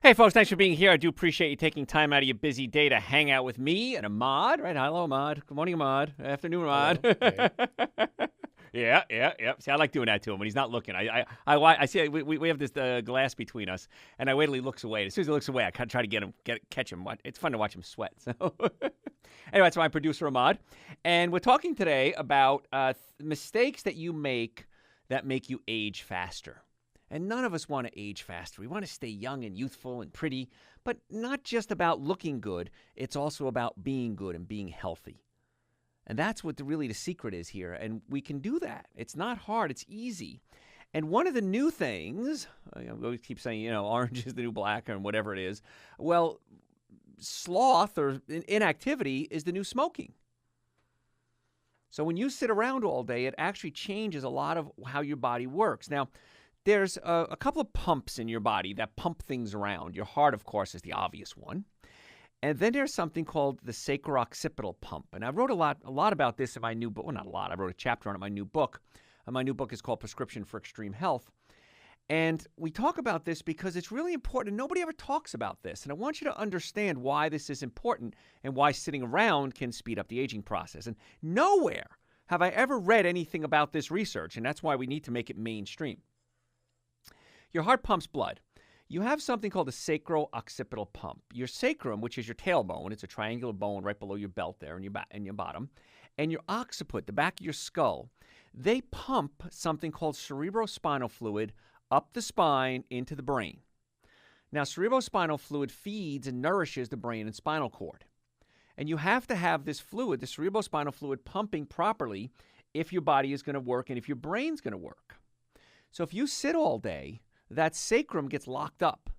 Hey, folks, thanks for being here. I do appreciate you taking time out of your busy day to hang out with me and Ahmad. Right? Hello, Ahmad. Good morning, Ahmad. Afternoon, Ahmad. Hey. Yeah. See, I like doing that to him when he's not looking. I see we have this glass between us, and I wait till he looks away. As soon as he looks away, I try to catch him. It's fun to watch him sweat. So, anyway, that's my producer Ahmad, and we're talking today about mistakes that you make that make you age faster. And none of us want to age faster. We want to stay young and youthful and pretty, but not just about looking good. It's also about being good and being healthy. And that's what really the secret is here. And we can do that. It's not hard. It's easy. And one of the new things, I always keep saying, orange is the new black and whatever it is. Well, sloth or inactivity is the new smoking. So when you sit around all day, it actually changes a lot of how your body works. Now, there's a couple of pumps in your body that pump things around. Your heart, of course, is the obvious one. And then there's something called the sacro-occipital pump. And I wrote a lot about this in my new book. Well, not a lot. I wrote a chapter on it in my new book. My new book is called Prescription for Extreme Health. And we talk about this because it's really important. Nobody ever talks about this. And I want you to understand why this is important and why sitting around can speed up the aging process. And nowhere have I ever read anything about this research. And that's why we need to make it mainstream. Your heart pumps blood. You have something called a sacro-occipital pump. Your sacrum, which is your tailbone, it's a triangular bone right below your belt there in your bottom, and your occiput, the back of your skull, they pump something called cerebrospinal fluid up the spine into the brain. Now, cerebrospinal fluid feeds and nourishes the brain and spinal cord. And you have to have this fluid, the cerebrospinal fluid, pumping properly if your body is going to work and if your brain's going to work. So if you sit all day, that sacrum gets locked up.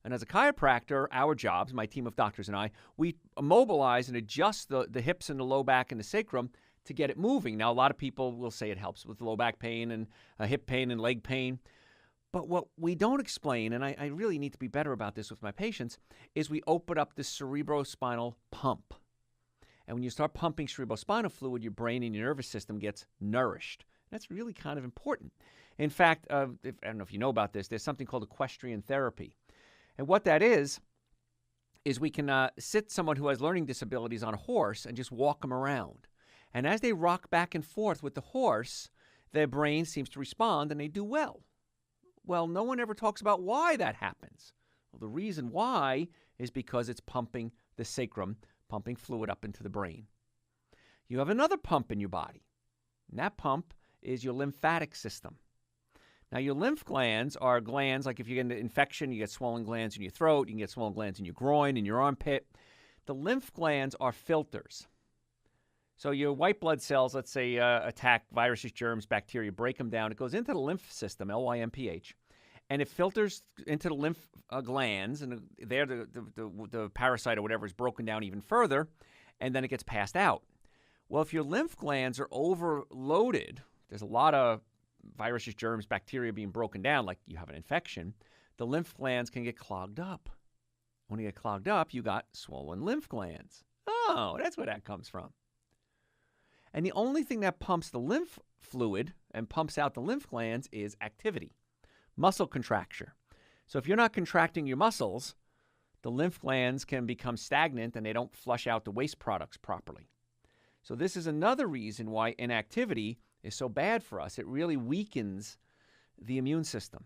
And as a chiropractor, our jobs, my team of doctors and I, we immobilize and adjust the hips and the low back and the sacrum to get it moving. Now, a lot of people will say it helps with low back pain and hip pain and leg pain. But what we don't explain, and I really need to be better about this with my patients, is we open up the cerebrospinal pump. And when you start pumping cerebrospinal fluid, your brain and your nervous system gets nourished. That's really kind of important. In fact, I don't know if you know about this, there's something called equestrian therapy. And what that is we can sit someone who has learning disabilities on a horse and just walk them around. And as they rock back and forth with the horse, their brain seems to respond and they do well. Well, no one ever talks about why that happens. Well, the reason why is because it's pumping the sacrum, pumping fluid up into the brain. You have another pump in your body, and that pump is your lymphatic system. Now, your lymph glands are glands, like if you get an infection, you get swollen glands in your throat, you can get swollen glands in your groin, in your armpit. The lymph glands are filters. So your white blood cells, let's say, attack viruses, germs, bacteria, break them down. It goes into the lymph system, LYMPH, and it filters into the lymph glands, and there the parasite or whatever is broken down even further, and then it gets passed out. Well, if your lymph glands are overloaded, there's a lot of viruses, germs, bacteria being broken down, like you have an infection, the lymph glands can get clogged up. When you get clogged up, you got swollen lymph glands. Oh, that's where that comes from. And the only thing that pumps the lymph fluid and pumps out the lymph glands is activity, muscle contraction. So if you're not contracting your muscles, the lymph glands can become stagnant and they don't flush out the waste products properly. So this is another reason why inactivity is so bad for us. It really weakens the immune system.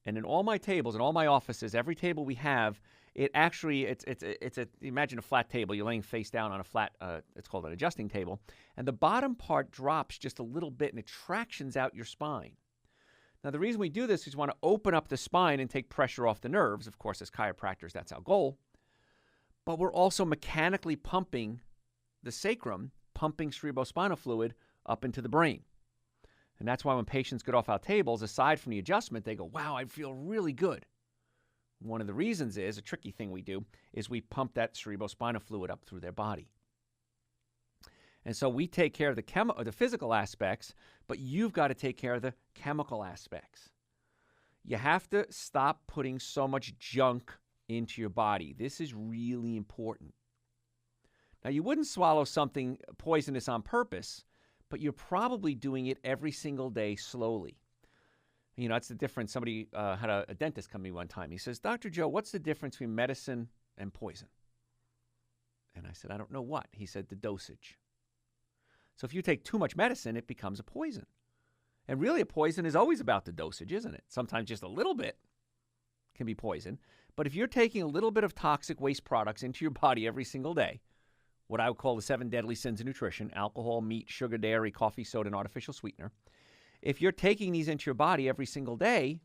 And in all my tables, in all my offices, every table we have, imagine a flat table. You're laying face down on a flat, it's called an adjusting table, and the bottom part drops just a little bit and it tractions out your spine. Now, the reason we do this is we want to open up the spine and take pressure off the nerves. Of course, as chiropractors, that's our goal. But we're also mechanically pumping the sacrum, pumping cerebrospinal fluid up into the brain. And that's why when patients get off our tables, aside from the adjustment, they go, wow, I feel really good. One of the reasons is, a tricky thing we do, is we pump that cerebrospinal fluid up through their body. And so we take care of the physical aspects, but you've got to take care of the chemical aspects. You have to stop putting so much junk into your body. This is really important. Now, you wouldn't swallow something poisonous on purpose, but you're probably doing it every single day slowly. You know, that's the difference. Somebody had a dentist come to me one time. He says, Dr. Joe, what's the difference between medicine and poison? And I said, I don't know what. He said, the dosage. So if you take too much medicine, it becomes a poison. And really, a poison is always about the dosage, isn't it? Sometimes just a little bit can be poison. But if you're taking a little bit of toxic waste products into your body every single day, what I would call the 7 deadly sins of nutrition, alcohol, meat, sugar, dairy, coffee, soda, and artificial sweetener, if you're taking these into your body every single day,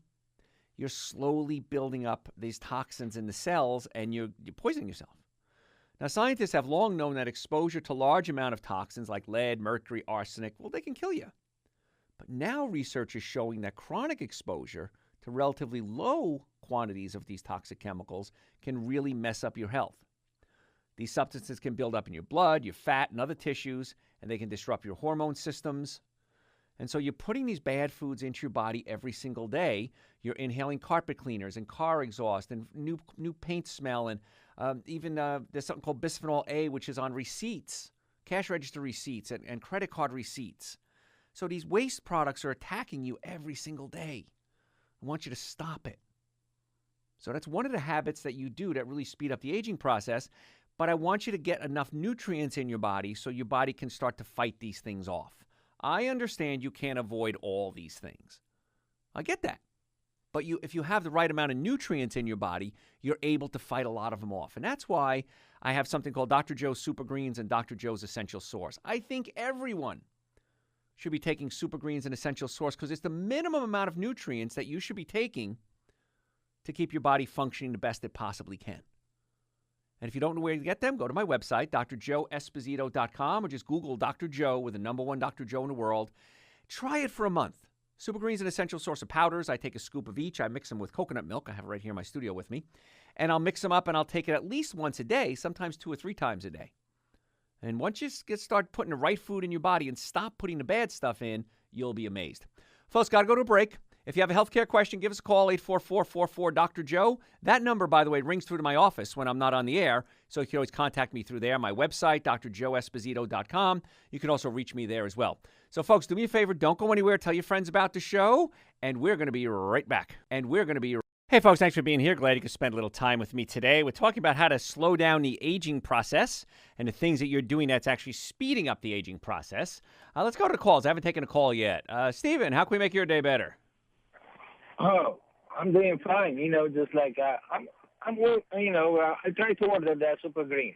you're slowly building up these toxins in the cells and you're poisoning yourself. Now, scientists have long known that exposure to large amount of toxins like lead, mercury, arsenic, well, they can kill you. But now research is showing that chronic exposure to relatively low quantities of these toxic chemicals can really mess up your health. These substances can build up in your blood, your fat, and other tissues, and they can disrupt your hormone systems. And so you're putting these bad foods into your body every single day. You're inhaling carpet cleaners and car exhaust and new paint smell. And even there's something called bisphenol A, which is on receipts, cash register receipts and credit card receipts. So these waste products are attacking you every single day. I want you to stop it. So that's one of the habits that you do that really speed up the aging process. But I want you to get enough nutrients in your body so your body can start to fight these things off. I understand you can't avoid all these things. I get that. But if you have the right amount of nutrients in your body, you're able to fight a lot of them off. And that's why I have something called Dr. Joe's Super Greens and Dr. Joe's Essential Source. I think everyone should be taking Super Greens and Essential Source because it's the minimum amount of nutrients that you should be taking to keep your body functioning the best it possibly can. And if you don't know where to get them, go to my website, drjoeesposito.com, or just Google Dr. Joe with the number one Dr. Joe in the world. Try it for a month. Super Greens, an essential source of powders. I take a scoop of each. I mix them with coconut milk. I have it right here in my studio with me. And I'll mix them up, and I'll take it at least once a day, sometimes 2 or 3 times a day. And once you start putting the right food in your body and stop putting the bad stuff in, you'll be amazed. Folks, got to go to a break. If you have a healthcare question, give us a call, 844-44-DR-JOE. That number, by the way, rings through to my office when I'm not on the air, so you can always contact me through there. My website, drjoeesposito.com. You can also reach me there as well. So, folks, do me a favor. Don't go anywhere. Tell your friends about the show, and we're going to be right back. Hey, folks, thanks for being here. Glad you could spend a little time with me today. We're talking about how to slow down the aging process and the things that you're doing that's actually speeding up the aging process. Let's go to the calls. I haven't taken a call yet. Stephen, how can we make your day better? Oh, I'm doing fine. Just like I try to order that Super Green.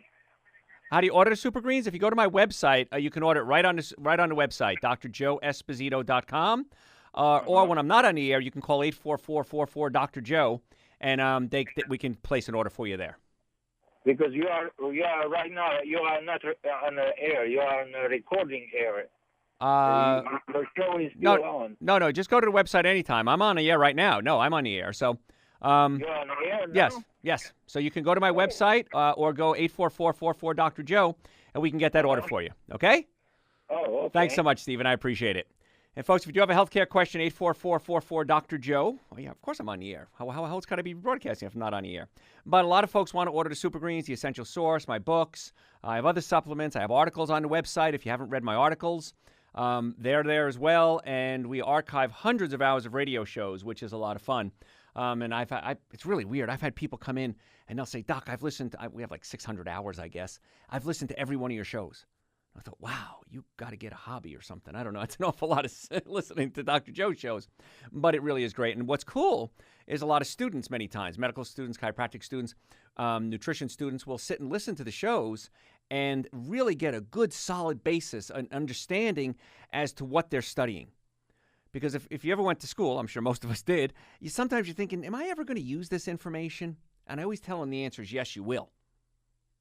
How do you order the Super Greens? If you go to my website, you can order it right on the website, drjoeesposito.com. Or when I'm not on the air, you can call 844-44-DR-JOE, and we can place an order for you there. Because you are right now, you are not on the air. You are on the recording air. The show is still on. No. Just go to the website anytime. I'm on the air right now. No, I'm on the air. So, you're on the air now? Yes. So you can go to my website or go 844-44-DR-JOE, and we can get that order for you. Okay? Oh, okay. Thanks so much, Stephen. I appreciate it. And, folks, if you do have a healthcare question, 844-44-DR-JOE. Oh, yeah, of course I'm on the air. How else could I be broadcasting if I'm not on the air? But a lot of folks want to order the Super Greens, the Essential Source, my books. I have other supplements. I have articles on the website. If you haven't read my articles, they're there as well. And we archive hundreds of hours of radio shows, which is a lot of fun. And it's really weird. I've had people come in, and they'll say, Doc, I've listened. We have like 600 hours, I guess. I've listened to every one of your shows. I thought, wow, you got to get a hobby or something. I don't know. It's an awful lot of listening to Dr. Joe shows, but it really is great. And what's cool is a lot of students many times, medical students, chiropractic students, nutrition students will sit and listen to the shows and really get a good solid basis, an understanding as to what they're studying. Because if you ever went to school, I'm sure most of us did, sometimes you're thinking, am I ever going to use this information? And I always tell them the answer is yes, you will.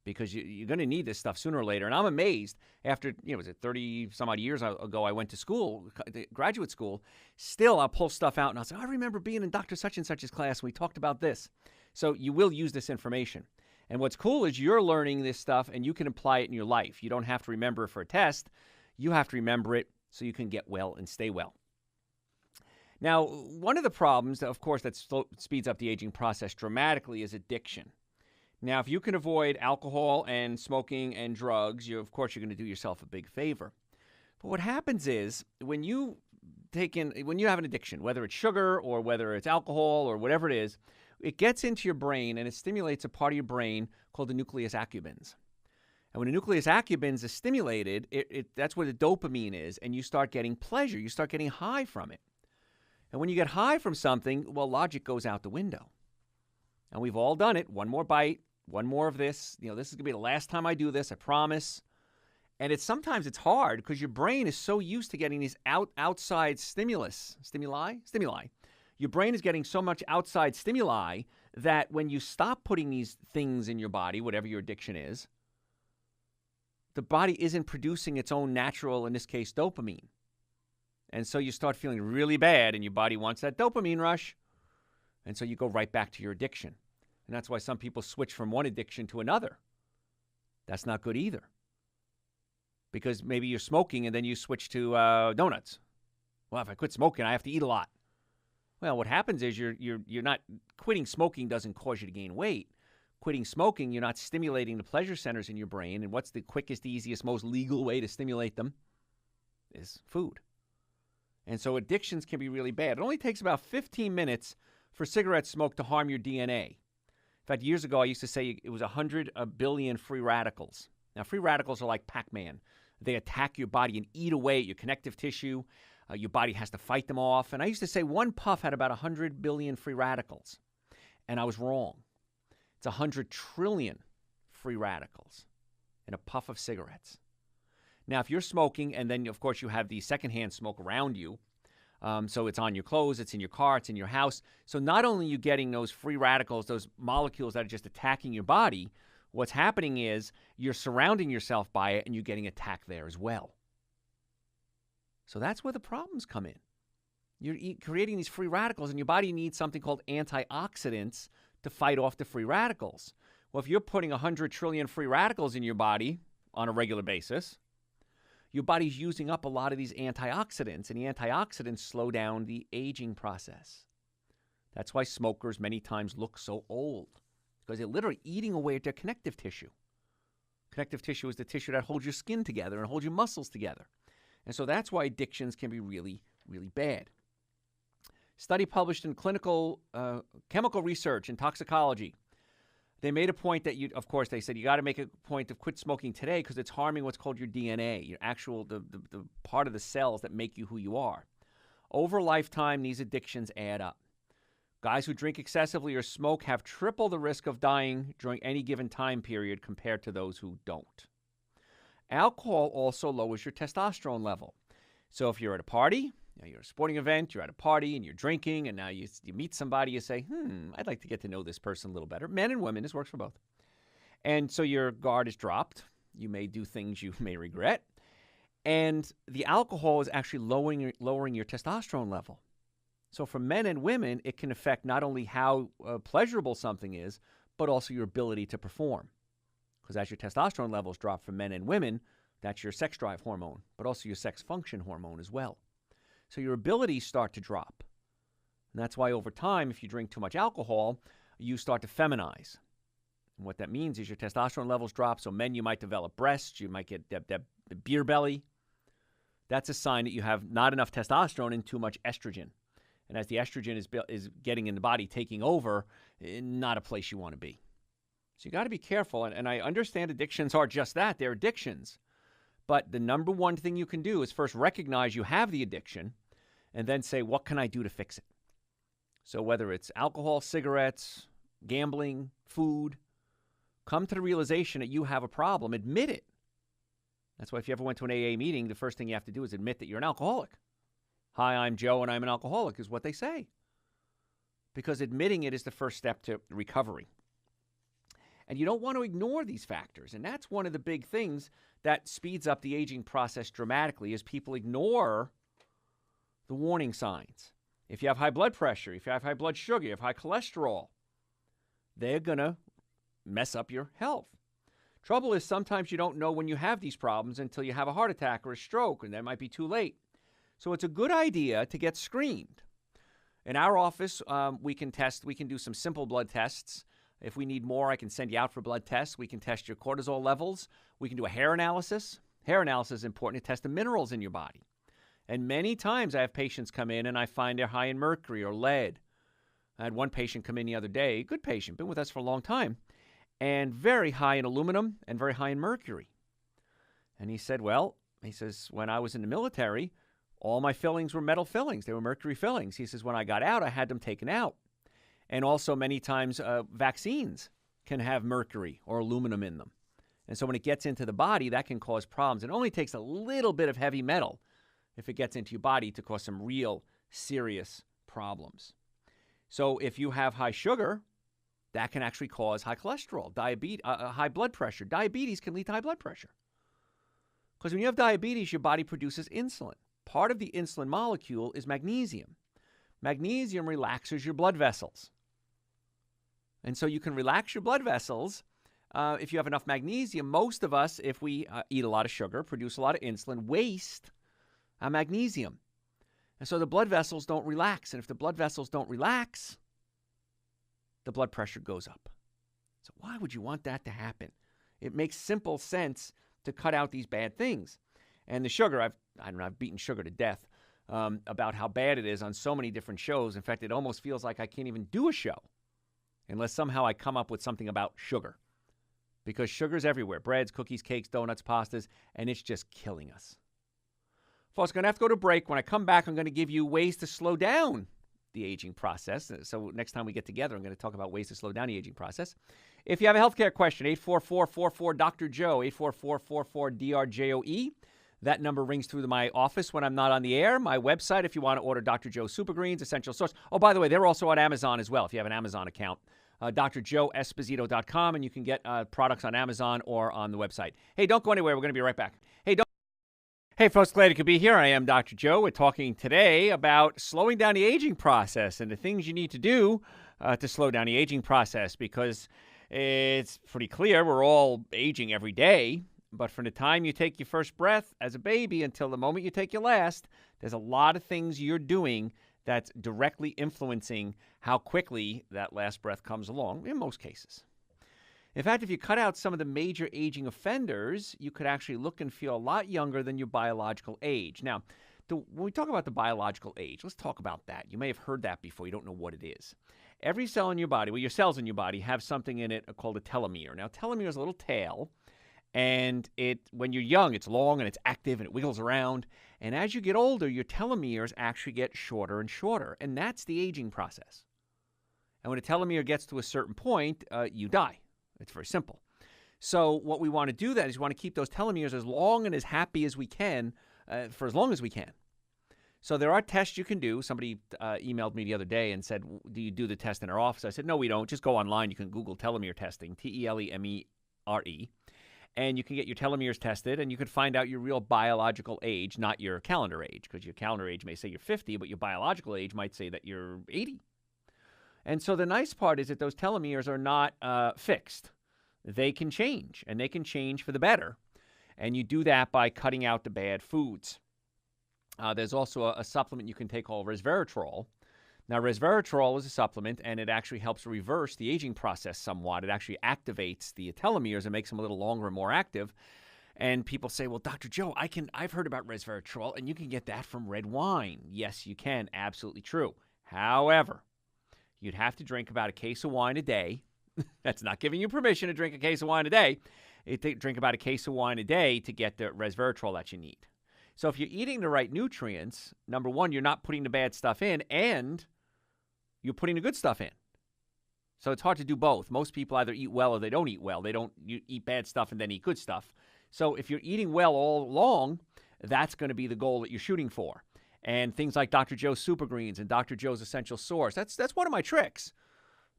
Because you're going to need this stuff sooner or later. And I'm amazed after, was it 30-some-odd years ago I went to school, graduate school, still I'll pull stuff out and I'll say, I remember being in Dr. Such-and-Such's class and we talked about this. So you will use this information. And what's cool is you're learning this stuff and you can apply it in your life. You don't have to remember it for a test. You have to remember it so you can get well and stay well. Now, one of the problems, of course, that speeds up the aging process dramatically is addiction. Now, if you can avoid alcohol and smoking and drugs, of course, you're going to do yourself a big favor. But what happens is when you have an addiction, whether it's sugar or whether it's alcohol or whatever it is, it gets into your brain and it stimulates a part of your brain called the nucleus accumbens. And when the nucleus accumbens is stimulated, that's where the dopamine is, and you start getting pleasure. You start getting high from it. And when you get high from something, well, logic goes out the window. And we've all done it. One more bite. One more of this. This is going to be the last time I do this, I promise. And sometimes it's hard because your brain is so used to getting these outside stimuli. Your brain is getting so much outside stimuli that when you stop putting these things in your body, whatever your addiction is, the body isn't producing its own natural, in this case, dopamine. And so you start feeling really bad and your body wants that dopamine rush. And so you go right back to your addiction. And that's why some people switch from one addiction to another. That's not good either. Because maybe you're smoking and then you switch to donuts. Well, if I quit smoking, I have to eat a lot. Well, what happens is you're not quitting smoking doesn't cause you to gain weight. Quitting smoking, you're not stimulating the pleasure centers in your brain. And what's the quickest, easiest, most legal way to stimulate them? Is food. And so addictions can be really bad. It only takes about 15 minutes for cigarette smoke to harm your DNA. In fact, years ago, I used to say it was 100 billion free radicals. Now, free radicals are like Pac-Man. They attack your body and eat away at your connective tissue. Your body has to fight them off. And I used to say one puff had about 100 billion free radicals. And I was wrong. It's 100 trillion free radicals in a puff of cigarettes. Now, if you're smoking, and then, of course, you have the secondhand smoke around you, so it's on your clothes, it's in your car, it's in your house. So not only are you getting those free radicals, those molecules that are just attacking your body, what's happening is you're surrounding yourself by it, and you're getting attacked there as well. So that's where the problems come in. You're creating these free radicals, and your body needs something called antioxidants to fight off the free radicals. Well, if you're putting 100 trillion free radicals in your body on a regular basis, your body's using up a lot of these antioxidants, and the antioxidants slow down the aging process. That's why smokers many times look so old, because they're literally eating away at their connective tissue. Connective tissue is the tissue that holds your skin together and holds your muscles together. And so that's why addictions can be really, really bad. Study published in Clinical Chemical Research and Toxicology. They made a point that of course, they said you got to make a point of quit smoking today because it's harming what's called your DNA, your actual, the part of the cells that make you who you are. Over a lifetime, these addictions add up. Guys who drink excessively or smoke have triple the risk of dying during any given time period compared to those who don't. Alcohol also lowers your testosterone level. So if you're at a party, you're at a sporting event, you're at a party, and you're drinking, and now you meet somebody, you say, I'd like to get to know this person a little better. Men and women, this works for both. And so your guard is dropped. You may do things you may regret. And the alcohol is actually lowering your testosterone level. So for men and women, it can affect not only how pleasurable something is, but also your ability to perform. Because as your testosterone levels drop for men and women, that's your sex drive hormone, but also your sex function hormone as well. So your abilities start to drop. And that's why over time, if you drink too much alcohol, you start to feminize. And what that means is your testosterone levels drop. So men, you might develop breasts. You might get that beer belly. That's a sign that you have not enough testosterone and too much estrogen. And as the estrogen is getting in the body, taking over, not a place you want to be. So you got to be careful. And I understand addictions are just that. They're addictions. But the number one thing you can do is first recognize you have the addiction and then say, what can I do to fix it? So whether it's alcohol, cigarettes, gambling, food, come to the realization that you have a problem. Admit it. That's why if you ever went to an AA meeting, the first thing you have to do is admit that you're an alcoholic. Hi, I'm Joe, and I'm an alcoholic is what they say. Because admitting it is the first step to recovery. And you don't want to ignore these factors. And that's one of the big things that speeds up the aging process dramatically is people ignore the warning signs. If you have high blood pressure, if you have high blood sugar, you have high cholesterol, they're going to mess up your health. Trouble is sometimes you don't know when you have these problems until you have a heart attack or a stroke, and that might be too late. So it's a good idea to get screened. In our office, we can do some simple blood tests. If we need more, I can send you out for blood tests. We can test your cortisol levels. We can do a hair analysis. Hair analysis is important to test the minerals in your body. And many times I have patients come in and I find they're high in mercury or lead. I had one patient come in the other day, a good patient, been with us for a long time, and very high in aluminum and very high in mercury. And he said, when I was in the military, all my fillings were metal fillings. They were mercury fillings. He says, when I got out, I had them taken out. And also many times vaccines can have mercury or aluminum in them. And so when it gets into the body, that can cause problems. It only takes a little bit of heavy metal if it gets into your body to cause some real serious problems. So if you have high sugar, that can actually cause high cholesterol, diabetes, high blood pressure. Diabetes can lead to high blood pressure. Because when you have diabetes, your body produces insulin. Part of the insulin molecule is magnesium. Magnesium relaxes your blood vessels. And so you can relax your blood vessels if you have enough magnesium. Most of us, if we eat a lot of sugar, produce a lot of insulin, waste magnesium. And so the blood vessels don't relax. And if the blood vessels don't relax, the blood pressure goes up. So why would you want that to happen? It makes simple sense to cut out these bad things. And the sugar, I've beaten sugar to death about how bad it is on so many different shows. In fact, it almost feels like I can't even do a show unless somehow I come up with something about sugar. Because sugar's everywhere. Breads, cookies, cakes, donuts, pastas, and it's just killing us. Folks, going to have to go to break. When I come back, I'm going to give you ways to slow down the aging process. So next time we get together, I'm going to talk about ways to slow down the aging process. If you have a healthcare question, 844-44-DR-JOE, 844-44-DRJOE. That number rings through my office when I'm not on the air. My website, if you want to order Dr. Joe Super Greens, Essential Source. Oh, by the way, they're also on Amazon as well, if you have an Amazon account. drjoeesposito.com, and you can get products on Amazon or on the website. Hey, don't go anywhere. We're going to be right back. Hey, folks, glad you could be here. I am Dr. Joe. We're talking today about slowing down the aging process and the things you need to do to slow down the aging process, because it's pretty clear we're all aging every day. But from the time you take your first breath as a baby until the moment you take your last, there's a lot of things you're doing that's directly influencing how quickly that last breath comes along, in most cases. In fact, if you cut out some of the major aging offenders, you could actually look and feel a lot younger than your biological age. Now, when we talk about the biological age, let's talk about that. You may have heard that before. You don't know what it is. Every cell in your body, your cells in your body have something in it called a telomere. Now, telomere is a little tail. And when you're young, it's long and it's active and it wiggles around. And as you get older, your telomeres actually get shorter and shorter. And that's the aging process. And when a telomere gets to a certain point, you die. It's very simple. So what we want to do then is we want to keep those telomeres as long and as happy as we can for as long as we can. So there are tests you can do. Somebody emailed me the other day and said, do you do the test in our office? I said, no, we don't. Just go online. You can Google telomere testing, Telemere. And you can get your telomeres tested, and you can find out your real biological age, not your calendar age, because your calendar age may say you're 50, but your biological age might say that you're 80. And so the nice part is that those telomeres are not fixed. They can change, and they can change for the better. And you do that by cutting out the bad foods. There's also a supplement you can take called resveratrol. Now, resveratrol is a supplement, and it actually helps reverse the aging process somewhat. It actually activates the telomeres and makes them a little longer and more active. And people say, well, Dr. Joe, I've heard about resveratrol, and you can get that from red wine. Yes, you can. Absolutely true. However, you'd have to drink about a case of wine a day. That's not giving you permission to drink a case of wine a day. You drink about a case of wine a day to get the resveratrol that you need. So if you're eating the right nutrients, number one, you're not putting the bad stuff in, and you're putting the good stuff in. So it's hard to do both. Most people either eat well or they don't eat well. You eat bad stuff and then eat good stuff. So if you're eating well all along, that's going to be the goal that you're shooting for. And things like Dr. Joe's Super Greens and Dr. Joe's Essential Source, that's one of my tricks.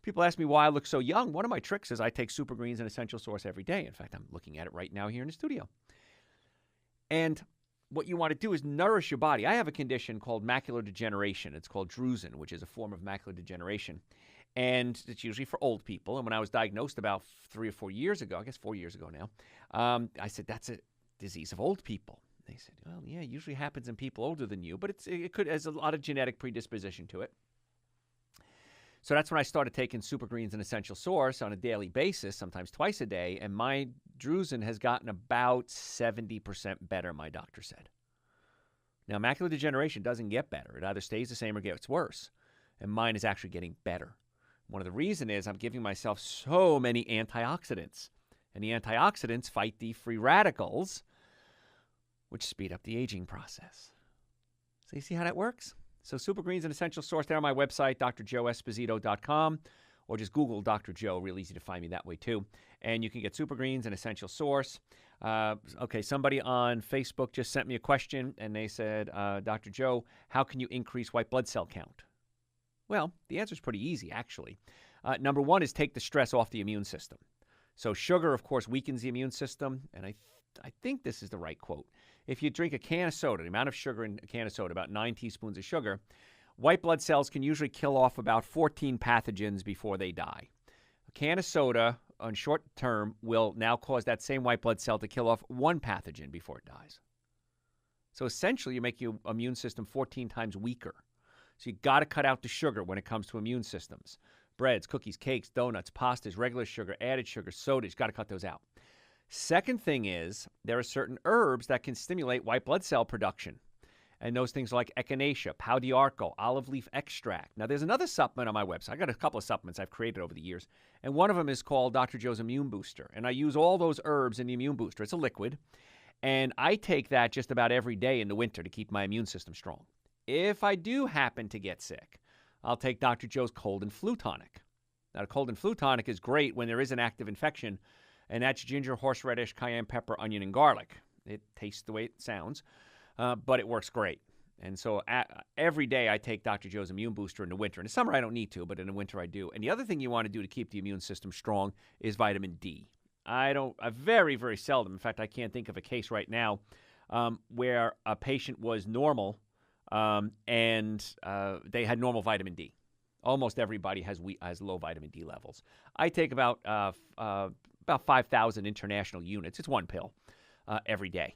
People ask me why I look so young. One of my tricks is I take Super Greens and Essential Source every day. In fact, I'm looking at it right now here in the studio. And what you want to do is nourish your body. I have a condition called macular degeneration. It's called drusen, which is a form of macular degeneration. And it's usually for old people. And when I was diagnosed about 3 or 4 years ago, I guess 4 years ago now, I said, that's a disease of old people. They said, well, yeah, it usually happens in people older than you, but there's a lot of genetic predisposition to it. So that's when I started taking Super Greens and Essential Source on a daily basis, sometimes twice a day, and my drusen has gotten about 70% better, my doctor said. Now, macular degeneration doesn't get better. It either stays the same or gets worse, and mine is actually getting better. One of the reasons is I'm giving myself so many antioxidants, and the antioxidants fight the free radicals, which speed up the aging process. So you see how that works? So Super Greens and Essential Source, they're on my website, drjoeesposito.com, or just Google Dr. Joe. Real easy to find me that way, too. And you can get Super Greens and Essential Source. Okay, somebody on Facebook just sent me a question, and they said, Dr. Joe, how can you increase white blood cell count? Well, the answer is pretty easy, actually. Number one is take the stress off the immune system. So sugar, of course, weakens the immune system, and I think this is the right quote. If you drink a can of soda, the amount of sugar in a can of soda, about 9 teaspoons of sugar, white blood cells can usually kill off about 14 pathogens before they die. A can of soda on short term will now cause that same white blood cell to kill off 1 pathogen before it dies. So essentially, you make your immune system 14 times weaker. So you got to cut out the sugar when it comes to immune systems. Breads, cookies, cakes, donuts, pastas, regular sugar, added sugar, sodas, you got to cut those out. Second thing is there are certain herbs that can stimulate white blood cell production. And those things like echinacea, pau d'arco, olive leaf extract. Now, there's another supplement on my website. I got a couple of supplements I've created over the years. And one of them is called Dr. Joe's Immune Booster. And I use all those herbs in the Immune Booster. It's a liquid. And I take that just about every day in the winter to keep my immune system strong. If I do happen to get sick, I'll take Dr. Joe's cold and flu tonic. Now, the cold and flu tonic is great when there is an active infection, and that's ginger, horseradish, cayenne pepper, onion, and garlic. It tastes the way it sounds, but it works great. And so every day I take Dr. Joe's Immune Booster in the winter. In the summer I don't need to, but in the winter I do. And the other thing you want to do to keep the immune system strong is vitamin D. I very, very seldom, in fact, I can't think of a case right now where a patient was normal and they had normal vitamin D. Almost everybody has low vitamin D levels. I take about 5,000 international units. It's one pill every day.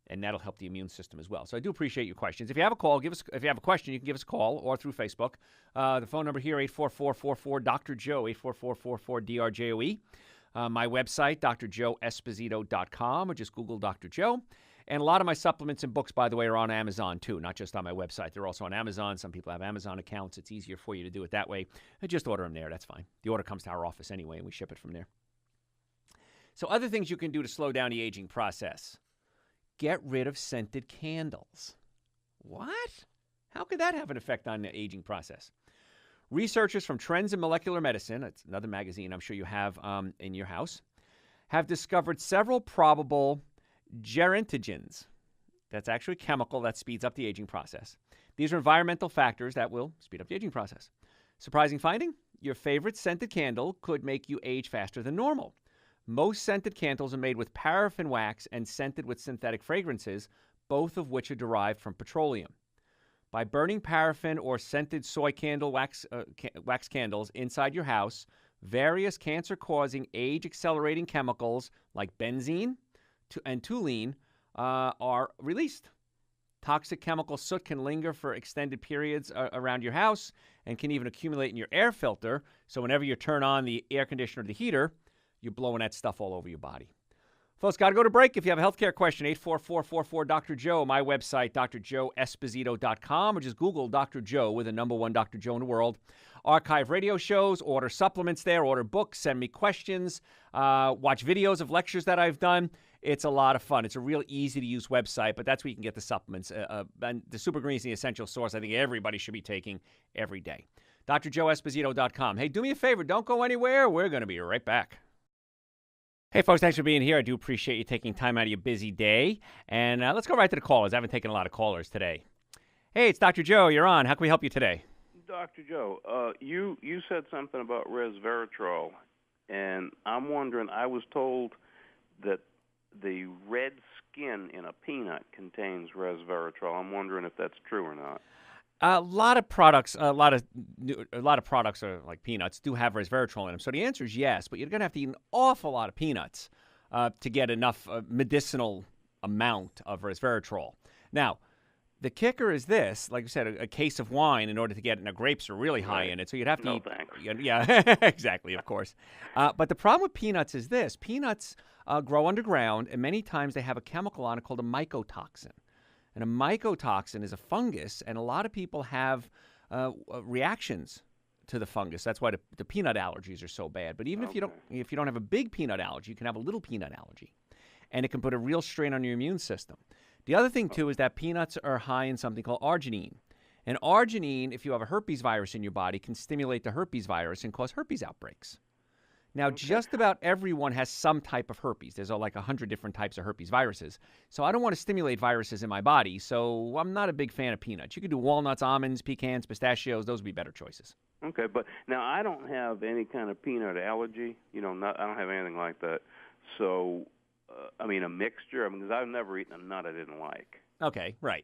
And that'll help the immune system as well. So I do appreciate your questions. If you have a call, if you have a question, you can give us a call or through Facebook. The phone number here, 844-44-DR-JOE, 844-44-DRJOE. My website, drjoeesposito.com, or just Google Dr. Joe. And a lot of my supplements and books, by the way, are on Amazon, too, not just on my website. They're also on Amazon. Some people have Amazon accounts. It's easier for you to do it that way. Just order them there. That's fine. The order comes to our office anyway, and we ship it from there. So other things you can do to slow down the aging process. Get rid of scented candles. What? How could that have an effect on the aging process? Researchers from Trends in Molecular Medicine, that's another magazine I'm sure you have in your house, have discovered several probable gerontogens. That's actually a chemical that speeds up the aging process. These are environmental factors that will speed up the aging process. Surprising finding? Your favorite scented candle could make you age faster than normal. Most scented candles are made with paraffin wax and scented with synthetic fragrances, both of which are derived from petroleum. By burning paraffin or scented soy candle wax candles inside your house, various cancer-causing, age-accelerating chemicals like benzene and toluene are released. Toxic chemical soot can linger for extended periods around your house and can even accumulate in your air filter. So whenever you turn on the air conditioner or the heater, you're blowing that stuff all over your body. Folks, got to go to break. If you have a healthcare question, 844-44-DR-JOE. My website, drjoeesposito.com, or just Google Dr. Joe with the number one Dr. Joe in the world. Archive radio shows, order supplements there, order books, send me questions, watch videos of lectures that I've done. It's a lot of fun. It's a real easy-to-use website, but that's where you can get the supplements. And the Super Green is the essential source I think everybody should be taking every day. drjoeesposito.com. Hey, do me a favor. Don't go anywhere. We're going to be right back. Hey, folks, thanks for being here. I do appreciate you taking time out of your busy day. And let's go right to the callers. I haven't taken a lot of callers today. Hey, it's Dr. Joe. You're on. How can we help you today? Dr. Joe, you said something about resveratrol, and I'm wondering, I was told that the red skin in a peanut contains resveratrol. I'm wondering if that's true or not. A lot of products are like peanuts do have resveratrol in them. So the answer is yes, but you're going to have to eat an awful lot of peanuts to get enough medicinal amount of resveratrol. Now, the kicker is this: like you said, a case of wine in order to get it. Now, grapes are really high in it, so you'd have to eat. Thanks. Yeah, exactly, of course. But the problem with peanuts is this: peanuts grow underground, and many times they have a chemical on it called a mycotoxin. And a mycotoxin is a fungus, and a lot of people have reactions to the fungus. That's why the peanut allergies are so bad. But even if you don't have a big peanut allergy, you can have a little peanut allergy, and it can put a real strain on your immune system. The other thing, too, is that peanuts are high in something called arginine. And arginine, if you have a herpes virus in your body, can stimulate the herpes virus and cause herpes outbreaks. Now, just about everyone has some type of herpes. There's like 100 different types of herpes viruses. So I don't want to stimulate viruses in my body, so I'm not a big fan of peanuts. You could do walnuts, almonds, pecans, pistachios. Those would be better choices. Okay, but now I don't have any kind of peanut allergy. I don't have anything like that. So, a mixture. Because I've never eaten a nut I didn't like. Okay, right.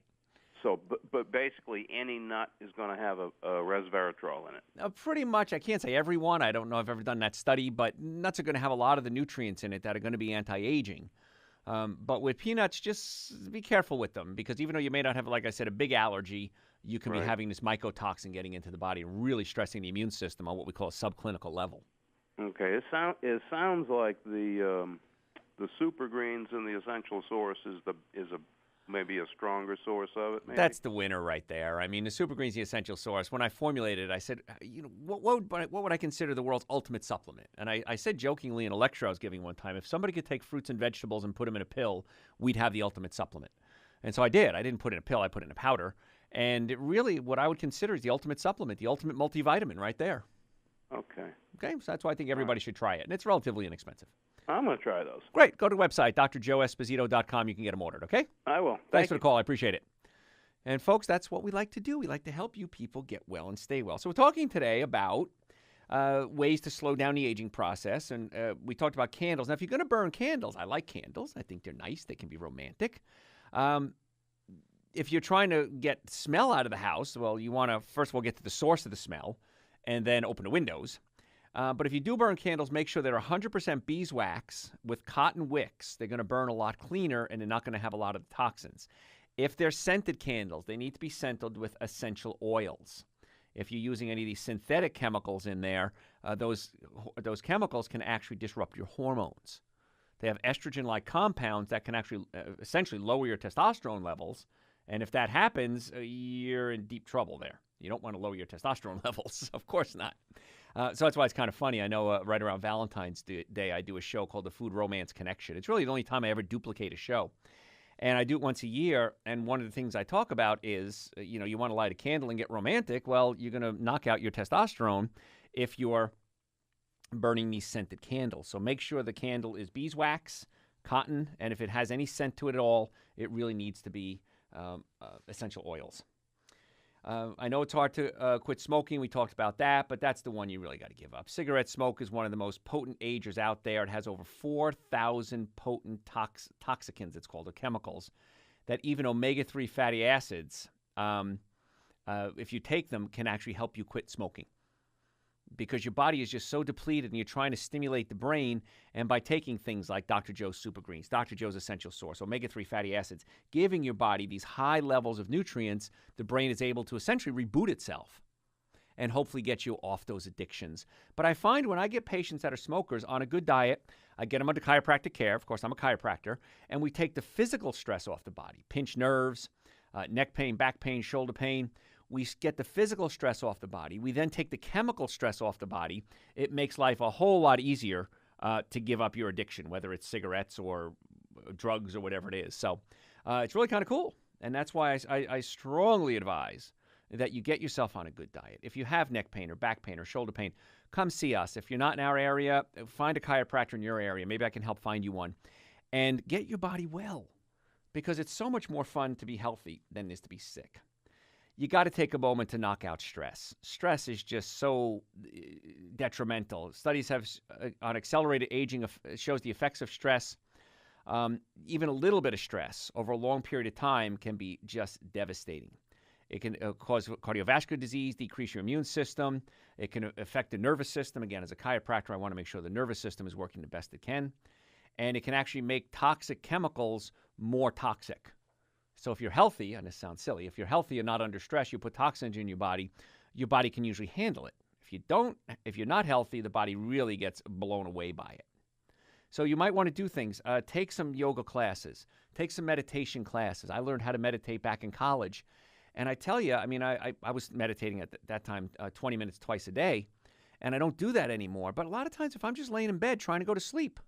So, but basically, any nut is going to have a resveratrol in it. Pretty much. I can't say every one. I don't know if I've ever done that study, but nuts are going to have a lot of the nutrients in it that are going to be anti-aging. But with peanuts, just be careful with them, because even though you may not have, like I said, a big allergy, you can be having this mycotoxin getting into the body and really stressing the immune system on what we call a subclinical level. Okay, it sounds like the super greens and the essential source is a maybe a stronger source of it. Maybe? That's the winner right there. I mean, the Super Green's the essential source. When I formulated it, I said, what would I consider the world's ultimate supplement? And I said jokingly in a lecture I was giving one time, if somebody could take fruits and vegetables and put them in a pill, we'd have the ultimate supplement. And so I did. I didn't put it in a pill. I put it in a powder. And it really, what I would consider is the ultimate supplement, the ultimate multivitamin right there. Okay. Okay, so that's why I think everybody should try it. And it's relatively inexpensive. I'm going to try those. Great. Go to the website, drjoeesposito.com. You can get them ordered, okay? I will. Thanks for the call. I appreciate it. And, folks, that's what we like to do. We like to help you people get well and stay well. So we're talking today about ways to slow down the aging process. And we talked about candles. Now, if you're going to burn candles, I like candles. I think they're nice. They can be romantic. If you're trying to get smell out of the house, well, you want to, first of all, get to the source of the smell and then open the windows. But if you do burn candles, make sure they're 100% beeswax with cotton wicks. They're going to burn a lot cleaner, and they're not going to have a lot of the toxins. If they're scented candles, they need to be scented with essential oils. If you're using any of these synthetic chemicals in there, those chemicals can actually disrupt your hormones. They have estrogen-like compounds that can actually essentially lower your testosterone levels. And if that happens, you're in deep trouble there. You don't want to lower your testosterone levels. Of course not. So that's why it's kind of funny. I know right around Valentine's Day, I do a show called The Food Romance Connection. It's really the only time I ever duplicate a show. And I do it once a year. And one of the things I talk about is, you want to light a candle and get romantic. Well, you're going to knock out your testosterone if you're burning these scented candles. So make sure the candle is beeswax, cotton, and if it has any scent to it at all, it really needs to be essential oils. I know it's hard to quit smoking. We talked about that, but that's the one you really got to give up. Cigarette smoke is one of the most potent agers out there. It has over 4,000 potent toxicants, it's called, or chemicals, that even omega-3 fatty acids, if you take them, can actually help you quit smoking. Because your body is just so depleted and you're trying to stimulate the brain, and by taking things like Dr. Joe's Super Greens, Dr. Joe's Essential Source, omega-3 fatty acids, giving your body these high levels of nutrients, the brain is able to essentially reboot itself and hopefully get you off those addictions. But I find when I get patients that are smokers on a good diet, I get them under chiropractic care. Of course, I'm a chiropractor. And we take the physical stress off the body, pinched nerves, neck pain, back pain, shoulder pain. We get the physical stress off the body. We then take the chemical stress off the body. It makes life a whole lot easier to give up your addiction, whether it's cigarettes or drugs or whatever it is. So it's really kind of cool. And that's why I strongly advise that you get yourself on a good diet. If you have neck pain or back pain or shoulder pain, come see us. If you're not in our area, find a chiropractor in your area. Maybe I can help find you one. And get your body well, because it's so much more fun to be healthy than it is to be sick. You got to take a moment to knock out stress. Stress is just so detrimental. Studies have on accelerated aging shows the effects of stress. Even a little bit of stress over a long period of time can be just devastating. It can cause cardiovascular disease, decrease your immune system. It can affect the nervous system. Again, as a chiropractor, I want to make sure the nervous system is working the best it can. And it can actually make toxic chemicals more toxic. So if you're healthy, and this sounds silly, if you're healthy and not under stress, you put toxins in your body can usually handle it. If you're not healthy, the body really gets blown away by it. So you might want to do things. Take some yoga classes. Take some meditation classes. I learned how to meditate back in college. And I tell you, I mean, I was meditating at that time 20 minutes twice a day, and I don't do that anymore. But a lot of times if I'm just laying in bed trying to go to sleep,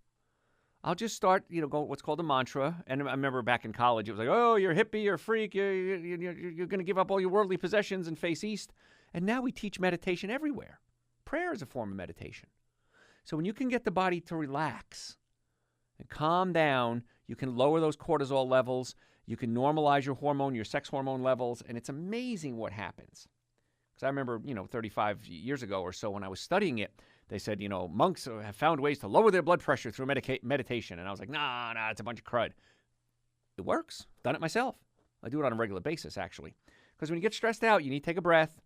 I'll just start, go what's called a mantra. And I remember back in college, it was like, oh, you're a hippie, you're a freak, you're going to give up all your worldly possessions and face east. And now we teach meditation everywhere. Prayer is a form of meditation. So when you can get the body to relax and calm down, you can lower those cortisol levels, you can normalize your sex hormone levels, and it's amazing what happens. Because I remember, 35 years ago or so when I was studying it, they said, monks have found ways to lower their blood pressure through meditation. And I was like, nah, it's a bunch of crud. It works. Done it myself. I do it on a regular basis, actually. Because when you get stressed out, you need to take a breath,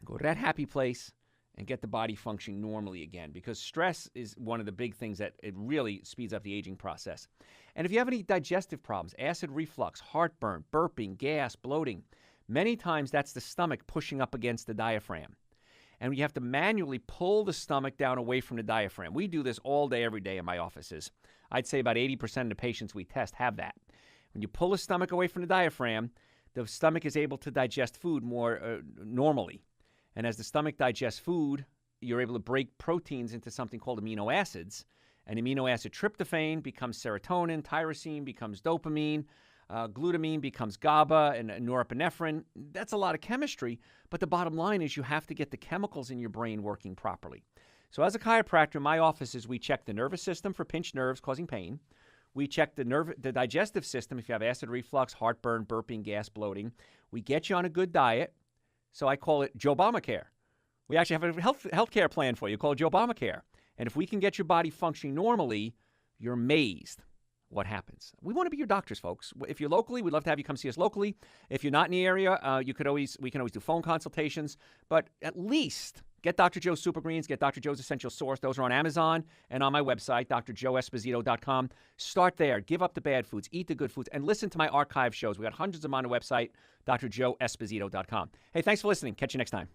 go to that happy place, and get the body functioning normally again. Because stress is one of the big things that it really speeds up the aging process. And if you have any digestive problems, acid reflux, heartburn, burping, gas, bloating, many times that's the stomach pushing up against the diaphragm. and you have to manually pull the stomach down away from the diaphragm. We do this all day, every day in my offices. I'd say about 80% of the patients we test have that. When you pull the stomach away from the diaphragm, the stomach is able to digest food more normally. And as the stomach digests food, you're able to break proteins into something called amino acids. And amino acid tryptophan becomes serotonin, tyrosine becomes dopamine, glutamine becomes GABA and norepinephrine. That's a lot of chemistry, but the bottom line is you have to get the chemicals in your brain working properly. So as a chiropractor, in my offices, we check the nervous system for pinched nerves causing pain. We check the digestive system if you have acid reflux, heartburn, burping, gas, bloating. We get you on a good diet. So I call it Joe Obamacare. We actually have a health care plan for you called Joe Obamacare. And if we can get your body functioning normally, you're amazed what happens. We want to be your doctors, folks. If you're locally, we'd love to have you come see us locally. If you're not in the area, we can always do phone consultations. But at least get Dr. Joe's Super Greens, get Dr. Joe's Essential Source. Those are on Amazon and on my website, drjoeesposito.com. Start there. Give up the bad foods. Eat the good foods. And listen to my archive shows. We got hundreds of them on the website, drjoeesposito.com. Hey, thanks for listening. Catch you next time.